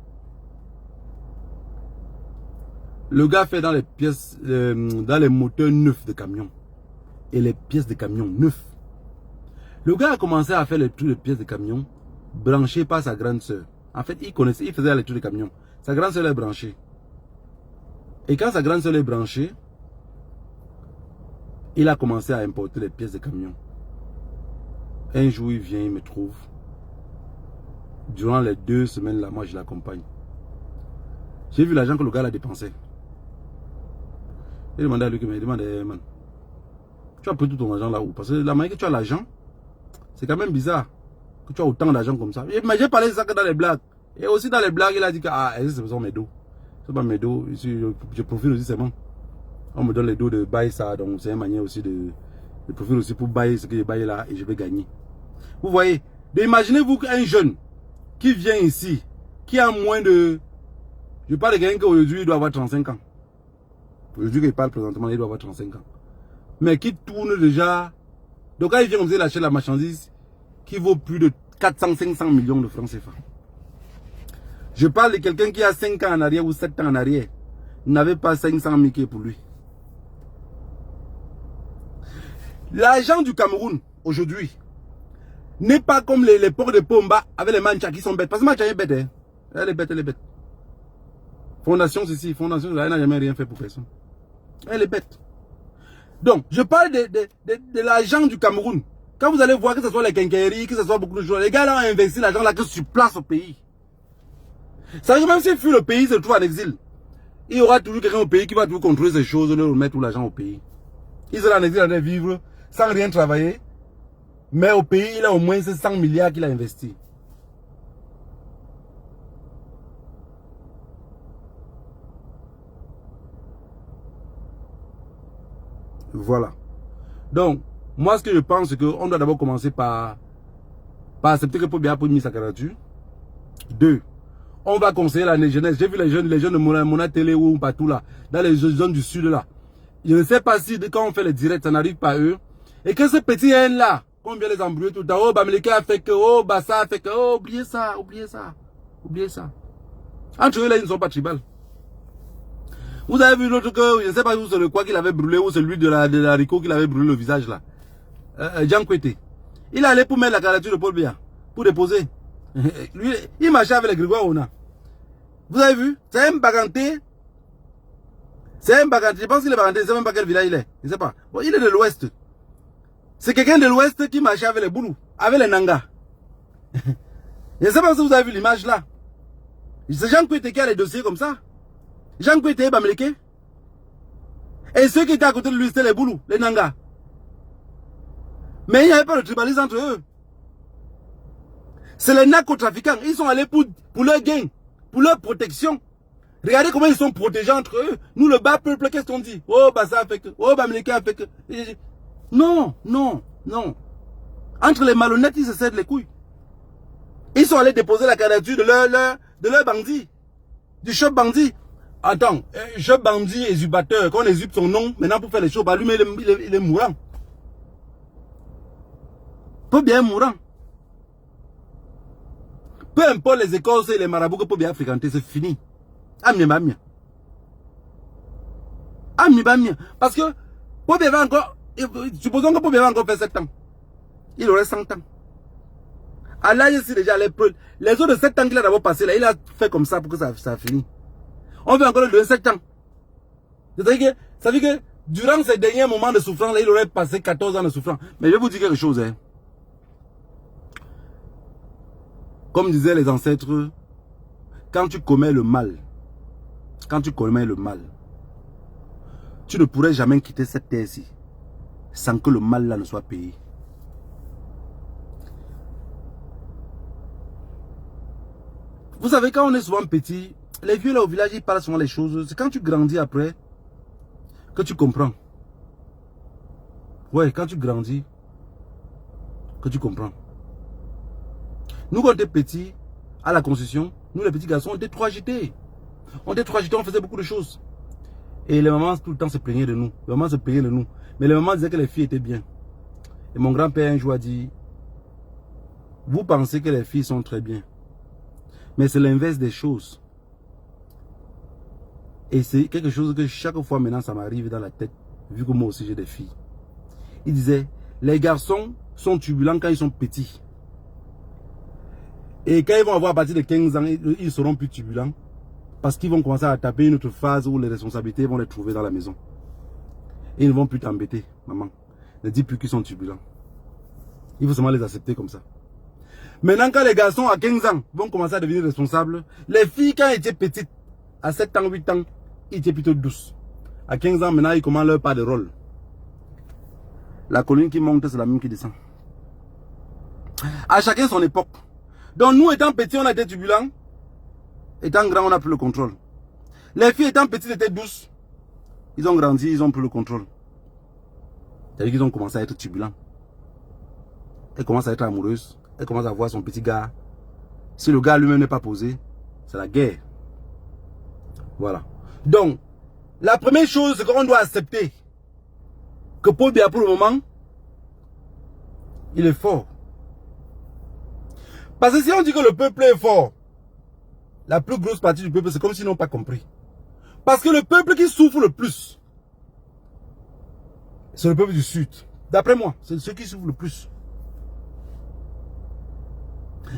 Le gars fait dans les pièces, dans les moteurs neufs de camions. Et les pièces de camions neufs. Le gars a commencé à faire les trucs de pièces de camions branchées par sa grande soeur. En fait, il connaissait, il faisait les trucs de camions. Sa grande soeur est branchée. Et quand sa grande soeur est branchée, il a commencé à importer les pièces de camions. Un jour, il vient, il me trouve. Durant les 2 semaines là, moi je l'accompagne. J'ai vu l'argent que le gars a dépensé. J'ai demandé à lui, il m'a demandé, man, tu as pris tout ton argent là où? Parce que la manière que tu as l'argent, c'est quand même bizarre que tu as autant d'argent comme ça. Mais j'ai parlé de ça que dans les blagues. Et aussi dans les blagues, il a dit que c'est besoin mes dos. C'est pas mes dos. Je profite aussi seulement. On me donne les dos de bail ça. Donc c'est une manière aussi de profiter aussi pour bailler ce que j'ai baillé là et je vais gagner. Vous voyez, imaginez-vous qu'un jeune qui vient ici, qui a moins de... Je parle de quelqu'un qui aujourd'hui doit avoir 35 ans. Aujourd'hui qu'il parle présentement, il doit avoir 35 ans. Mais qui tourne déjà... Donc quand il vient comme ça, il achète la marchandise qui vaut plus de 400-500 millions de francs CFA. Je parle de quelqu'un qui a 5 ans en arrière ou 7 ans en arrière. Il n'avait pas 500 000 pour lui. L'argent du Cameroun, aujourd'hui, n'est pas comme les ports de Pomba avec les manchas qui sont bêtes. Parce que mancha est bête. Hein. Elle est bête. Fondation, c'est ici. Fondation, elle n'a jamais rien fait pour personne. Elle est bête. Donc, je parle de l'argent du Cameroun. Quand vous allez voir que ce soit les quincailleries, que ce soit beaucoup de choses, les gars là ont investi l'argent là que sur place au pays. Ça veut dire même si fuit le pays se trouve en exil, il y aura toujours quelqu'un au pays qui va toujours contrôler ces choses, leur remettre tout l'argent au pays. Ils sont en exil en vivre sans rien travailler. Mais au pays, il a au moins 100 milliards qu'il a investi. Voilà. Donc, moi, ce que je pense, c'est qu'on doit d'abord commencer par accepter que Pobia a mis sa candidature. 2. On va conseiller la jeunesse. J'ai vu les jeunes de Mona Télé ou partout là, dans les zones du sud là. Je ne sais pas si quand on fait les directs, ça n'arrive pas à eux. Et que ce petit haine là, qu'on vient les embrouiller tout le temps. Oh, Bamileke a fait que, oh, Bassa a fait que, oh, oubliez ça. Entre eux là, ils ne sont pas tribal. Vous avez vu l'autre que, je ne sais pas où c'est le quoi qu'il avait brûlé, ou celui de la Rico qu'il avait brûlé le visage là. Jean Kwete. Il allait pour mettre la candidature de Paul Biya, pour déposer. Lui, il marchait avec les Grégoire Ona. Vous avez vu? C'est un baganté. Je pense qu'il est baganté, je ne sais même pas quel village il est. Je ne sais pas. Bon, il est de l'ouest. C'est quelqu'un de l'ouest qui marchait avec les Boulous, avec les Nanga. Je ne sais pas si vous avez vu l'image là. C'est Jean Kwete qui a les dossiers comme ça. Jean Kwete et Bamileke. Et ceux qui étaient à côté de lui, c'était les Boulous, les Nanga. Mais il n'y avait pas de tribalisme entre eux. C'est les narcotrafiquants. Ils sont allés pour leur gain, pour leur protection. Regardez comment ils sont protégés entre eux. Nous, le bas peuple, qu'est-ce qu'on dit? Oh, Bassa a fait que. Oh, Bamileke a fait que. Non. Entre les malhonnêtes, ils se cèdent les couilles. Ils sont allés déposer la candidature de leur bandit. Du chef bandit. Attends, chef bandit exubateur, quand on exube son nom, maintenant pour faire les choses, bah lui, il est mourant. Peu bien mourant. Peu importe les écoles et les marabouts que peut bien fréquenter, c'est fini. Amia. Parce que, Pobia va encore, supposons que Pobia va encore faire 7 ans. Il aurait 100 ans. À l'âge, c'est déjà les autres 7 ans qu'il a d'abord passé là, il a fait comme ça pour que ça finisse. On veut encore lui donner 7 ans. Ça veut dire que durant ces derniers moments de souffrance, là, il aurait passé 14 ans de souffrance. Mais je vais vous dire quelque chose. Hein. Comme disaient les ancêtres, quand tu commets le mal, tu ne pourrais jamais quitter cette terre-ci sans que le mal là ne soit payé. Vous savez, quand on est souvent petit, les vieux là au village, ils parlent souvent les choses. C'est quand tu grandis après que tu comprends. Ouais, quand tu grandis, que tu comprends. Nous, quand on était petits, à la Constitution, nous les petits garçons, on était trop agités. On était trop agités, on faisait beaucoup de choses. Et les mamans tout le temps se plaignaient de nous. Les mamans se plaignaient de nous. Mais les mamans disaient que les filles étaient bien. Et mon grand-père un jour a dit, vous pensez que les filles sont très bien. Mais c'est l'inverse des choses. Et c'est quelque chose que chaque fois maintenant ça m'arrive dans la tête, vu que moi aussi j'ai des filles. Il disait, les garçons sont turbulents quand ils sont petits. Et quand ils vont avoir à partir de 15 ans, ils seront plus turbulents. Parce qu'ils vont commencer à taper une autre phase où les responsabilités vont les trouver dans la maison. Et ils ne vont plus t'embêter, maman. Ne dis plus qu'ils sont turbulents. Il faut seulement les accepter comme ça. Maintenant, quand les garçons à 15 ans vont commencer à devenir responsables, les filles, quand elles étaient petites, à 7 ans, 8 ans, ils étaient plutôt douces. À 15 ans, maintenant, ils commencent leur part de rôle. La colline qui monte, c'est la même qui descend. À chacun son époque. Donc, nous, étant petits, on a été turbulents. Étant grands, on a pris le contrôle. Les filles, étant petites, étaient douces. Ils ont grandi, ils ont pris le contrôle. C'est-à-dire qu'ils ont commencé à être turbulents. Elles commencent à être amoureuses. Elle commence à voir son petit gars. Si le gars lui-même n'est pas posé, c'est la guerre. Voilà. Donc, la première chose, c'est qu'on doit accepter que Paul Biya, pour le moment, il est fort. Parce que si on dit que le peuple est fort, la plus grosse partie du peuple, c'est comme s'ils n'ont pas compris. Parce que le peuple qui souffre le plus, c'est le peuple du Sud. D'après moi, c'est ceux qui souffrent le plus.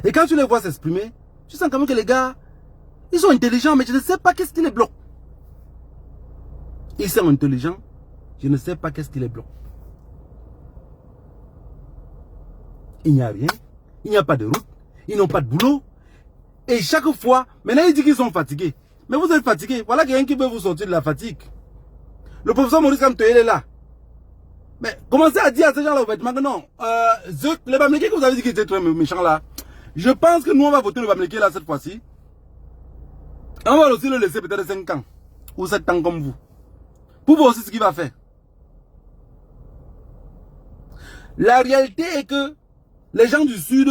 Et quand tu les vois s'exprimer, tu sens quand même que les gars, ils sont intelligents, mais je ne sais pas qu'est-ce qui les bloque. Ils sont intelligents, je ne sais pas qu'est-ce qui les bloque. Il n'y a rien, il n'y a pas de route, ils n'ont pas de boulot. Et chaque fois, maintenant ils disent qu'ils sont fatigués. Mais vous êtes fatigués, voilà quelqu'un qui veut vous sortir de la fatigue. Le professeur Maurice Kamto, il est là. Mais commencez à dire à ces gens-là, que non, les Bamileke que vous avez dit qu'ils étaient très méchants là, je pense que nous on va voter le Bamileke là cette fois-ci. Et on va aussi le laisser peut-être 5 ans, ou 7 ans comme vous. Pour voir aussi ce qu'il va faire. La réalité est que les gens du Sud,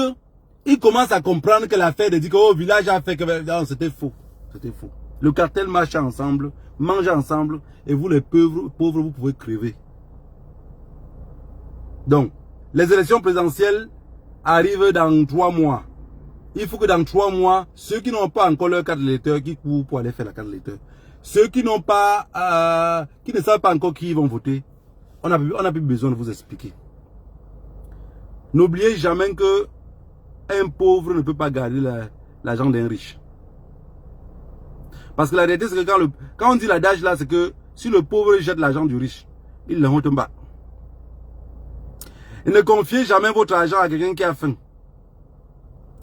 ils commencent à comprendre que l'affaire de dire que oh, village a fait que... Non, c'était faux. C'était faux. Le cartel marche ensemble, mange ensemble, et vous les pauvres, vous pouvez crever. Donc, les élections présidentielles arrivent dans 3 mois. Il faut que dans 3 mois, ceux qui n'ont pas encore leur carte d'électeur, qui courent pour aller faire la carte d'électeur. Ceux qui n'ont pas, qui ne savent pas encore qui ils vont voter, on n'a plus besoin de vous expliquer. N'oubliez jamais que un pauvre ne peut pas garder l'argent d'un riche. Parce que la réalité, c'est que quand on dit l'adage là, c'est que si le pauvre jette l'argent du riche, il le honte bas. Et ne confiez jamais votre argent à quelqu'un qui a faim.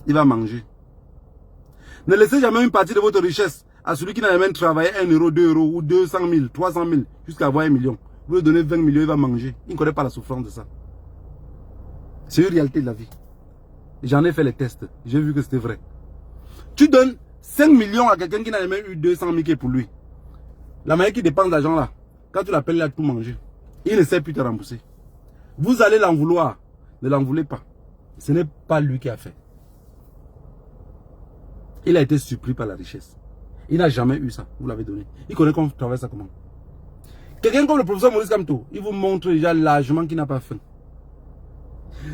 Il va manger. Ne laissez jamais une partie de votre richesse à celui qui n'a même travaillé 1 euro, 2 euros ou 200 000, 300 000 jusqu'à avoir 1 million. Vous lui donnez 20 millions, il va manger. Il ne connaît pas la souffrance de ça. C'est une réalité de la vie. J'en ai fait les tests. J'ai vu que c'était vrai. Tu donnes 5 millions à quelqu'un qui n'a même eu 200 000 qui est pour lui. La manière qui dépense l'argent là, quand tu l'appelles, il a tout mangé. Il ne sait plus te rembourser. Vous allez l'en vouloir. Ne l'en voulez pas. Ce n'est pas lui qui a fait. Il a été surpris par la richesse. Il n'a jamais eu ça. Vous l'avez donné. Il connaît qu'on travaille ça comment. Quelqu'un comme le professeur Maurice Kamto, il vous montre déjà largement qu'il n'a pas faim.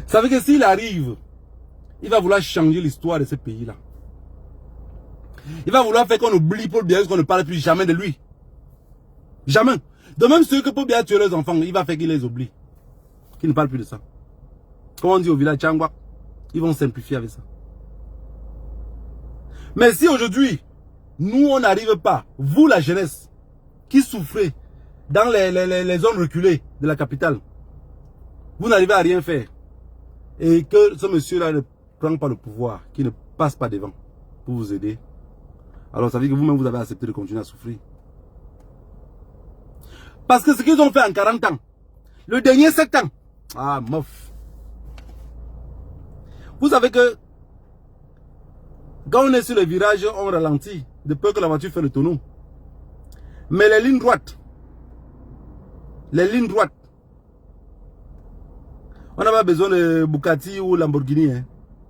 Ça veut dire que s'il arrive, il va vouloir changer l'histoire de ce pays-là. Il va vouloir faire qu'on oublie Paul Biya, qu'on ne parle plus jamais de lui. Jamais. De même ceux que Paul Biya a tué leurs enfants, il va faire qu'ils les oublient. Qu'ils ne parlent plus de ça. Comme on dit au village Tchangwa, ils vont simplifier avec ça. Mais si aujourd'hui, Nous, on n'arrive pas. Vous, la jeunesse, qui souffrez dans les zones reculées de la capitale, vous n'arrivez à rien faire. Et que ce monsieur-là ne prend pas le pouvoir, qui ne passe pas devant pour vous aider. Alors ça veut dire que vous-même, vous avez accepté de continuer à souffrir. Parce que ce qu'ils ont fait en 40 ans, le dernier 7 ans, ah, mof. Vous savez que quand on est sur le virage, on ralentit de peur que la voiture fait le tonneau. Mais les lignes droites, on n'a pas besoin de Bugatti ou Lamborghini. Hein.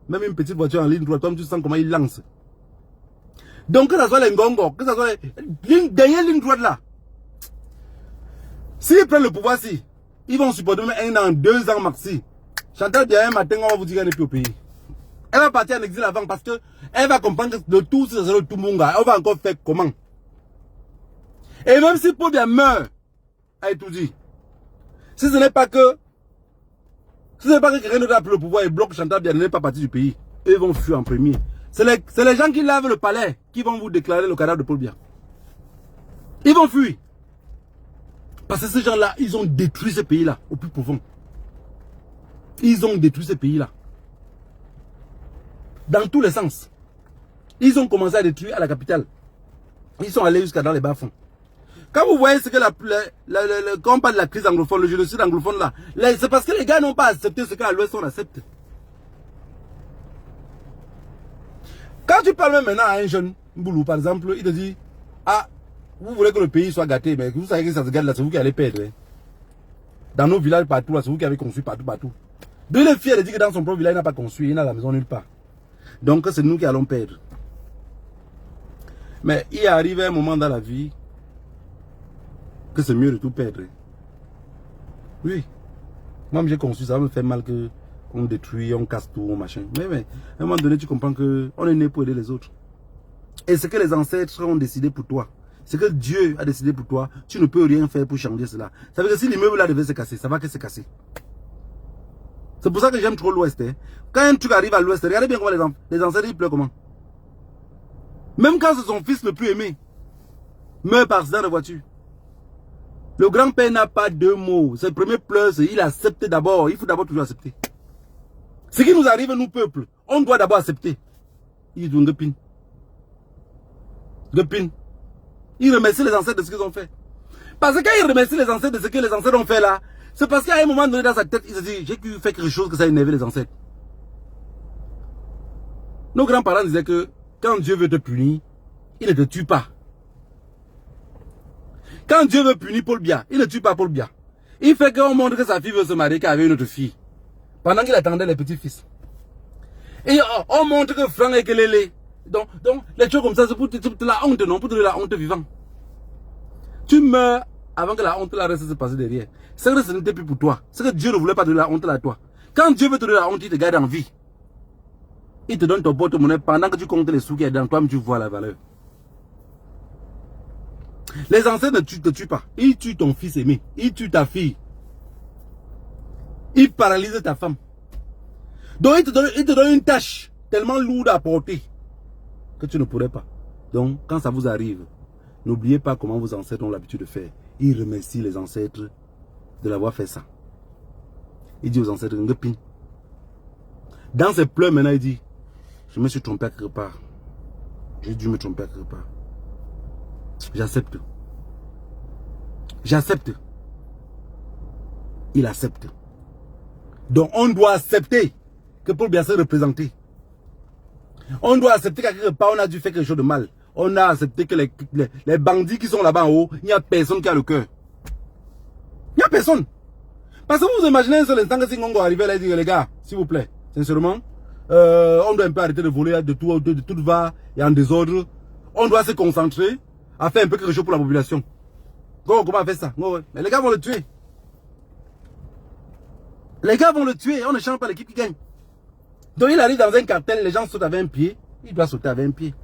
Même une petite voiture en ligne droite, comme tu sens comment il lance. Donc que ce soit les Ngongo, que ce soit les dernières lignes droites là. S'ils prennent le pouvoir, si, ils vont supporter même 1 an, 2 ans maxi. Chantal bien un matin, on va vous dire qu'elle n'est plus au pays. Elle va partir en exil avant parce qu'elle va comprendre que de tout, c'est le tout monde. On va encore faire comment. Et même si Paul Biya meurt, elle tout dit. Si ce n'est pas que quelqu'un d'autre a pris le pouvoir et bloque Chantal Biya, elle n'est pas partie du pays. Ils vont fuir en premier. C'est les gens qui lavent le palais qui vont vous déclarer le cadavre de Paul Biya. Ils vont fuir. Parce que ces gens-là, ils ont détruit ce pays-là au plus profond. Ils ont détruit ce pays-là. Dans tous les sens. Ils ont commencé à détruire à la capitale. Ils sont allés jusqu'à dans les bas-fonds. Quand vous voyez ce que quand on parle de la crise anglophone, le génocide anglophone là, c'est parce que les gars n'ont pas accepté ce qu'à l'Ouest on accepte. Quand tu parles même maintenant à un jeune Mboulou par exemple, il te dit, ah, vous voulez que le pays soit gâté, mais vous savez que ça se gâte là, c'est vous qui allez perdre. Hein. Dans nos villages partout, c'est vous qui avez construit partout. De le fier de dire que dans son propre village, il n'a pas construit, il n'a la maison nulle part. Donc c'est nous qui allons perdre. Mais il arrive un moment dans la vie que c'est mieux de tout perdre. Oui. Moi j'ai conçu, ça me fait mal que on détruit, on casse tout, machin. Mais à un moment donné, tu comprends que on est né pour aider les autres. Et ce que les ancêtres ont décidé pour toi, ce que Dieu a décidé pour toi, tu ne peux rien faire pour changer cela. Ça veut dire que si l'immeuble là devait se casser, ça va que se casser. C'est pour ça que j'aime trop l'Ouest. Hein. Quand un truc arrive à l'Ouest, regardez bien comment les ancêtres ils pleurent comment. Même quand c'est son fils le plus aimé meurt par accident de voiture. Le grand-père n'a pas deux mots. Ses premiers pleurs, il accepte d'abord. Il faut d'abord toujours accepter. Ce qui nous arrive, nous, peuple, on doit d'abord accepter. Il dit Gepin. Il remercie les ancêtres de ce qu'ils ont fait. Parce que quand il remercie les ancêtres de ce que les ancêtres ont fait là, c'est parce qu'à un moment donné dans sa tête, il se dit, j'ai fait quelque chose que ça a énervé les ancêtres. Nos grands-parents disaient que quand Dieu veut te punir, il ne te tue pas. Quand Dieu veut punir Paul Biya, il ne tue pas Paul Biya. Il fait qu'on montre que sa fille veut se marier qu'avec une autre fille. Pendant qu'il attendait les petits-fils. Et on montre que Franck et que Lélé. Donc, les choses comme ça, c'est pour te la honte, non? Pour te donner la honte vivant. Tu meurs avant que la honte la reste se passer derrière. C'est que ce n'était plus pour toi. C'est que Dieu ne voulait pas te donner la honte là à toi. Quand Dieu veut te donner la honte, il te garde en vie. Il te donne ton porte-monnaie pendant que tu comptes les sous qui est dans toi, mais tu vois la valeur. Les ancêtres ne te tuent pas. Ils tuent ton fils aimé. Ils tuent ta fille. Ils paralysent ta femme. Donc ils te donnent une tâche tellement lourde à porter que tu ne pourrais pas. Donc quand ça vous arrive, n'oubliez pas comment vos ancêtres ont l'habitude de faire. Ils remercient les ancêtres de l'avoir fait ça. Il dit aux ancêtres, Ngepin. Dans ses pleurs maintenant, il dit, je me suis trompé à quelque part. J'ai dû me tromper à quelque part. J'accepte. J'accepte. Il accepte. Donc on doit accepter que Paul Biya s'est représenté. On doit accepter qu'à quelque part on a dû faire quelque chose de mal. On a accepté que les bandits qui sont là-bas en haut, il n'y a personne qui a le cœur. Il n'y a personne. Parce que vous vous imaginez un seul instant que si Ngongo arrivait là et dit les gars, s'il vous plaît, sincèrement, on doit un peu arrêter de voler de tout va et en désordre. On doit se concentrer à faire un peu quelque chose pour la population. Comment on va faire ça? Mais les gars vont le tuer. Les gars vont le tuer, on ne change pas l'équipe qui gagne. Donc il arrive dans un cartel, les gens sautent avec un pied, il doit sauter avec un pied.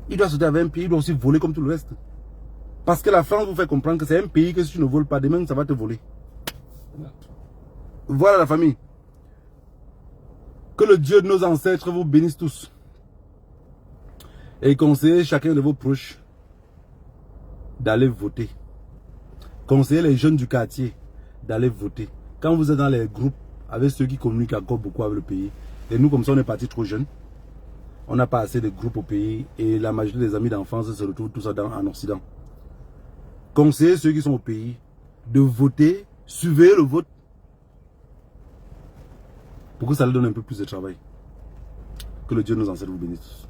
Il doit sauter avec un pied, il doit aussi voler comme tout le reste. Parce que la France vous fait comprendre que c'est un pays que si tu ne voles pas, demain ça va te voler. Voilà la famille. Que le Dieu de nos ancêtres vous bénisse tous. Et conseillez chacun de vos proches d'aller voter. Conseillez les jeunes du quartier d'aller voter. Quand vous êtes dans les groupes avec ceux qui communiquent encore beaucoup avec le pays, et nous comme ça on est partis trop jeunes, on n'a pas assez de groupes au pays et la majorité des amis d'enfance se retrouvent tout ça en Occident. Conseillez ceux qui sont au pays de voter, suivez le vote pour que ça leur donne un peu plus de travail. Que le Dieu nous en serve, vous bénisse.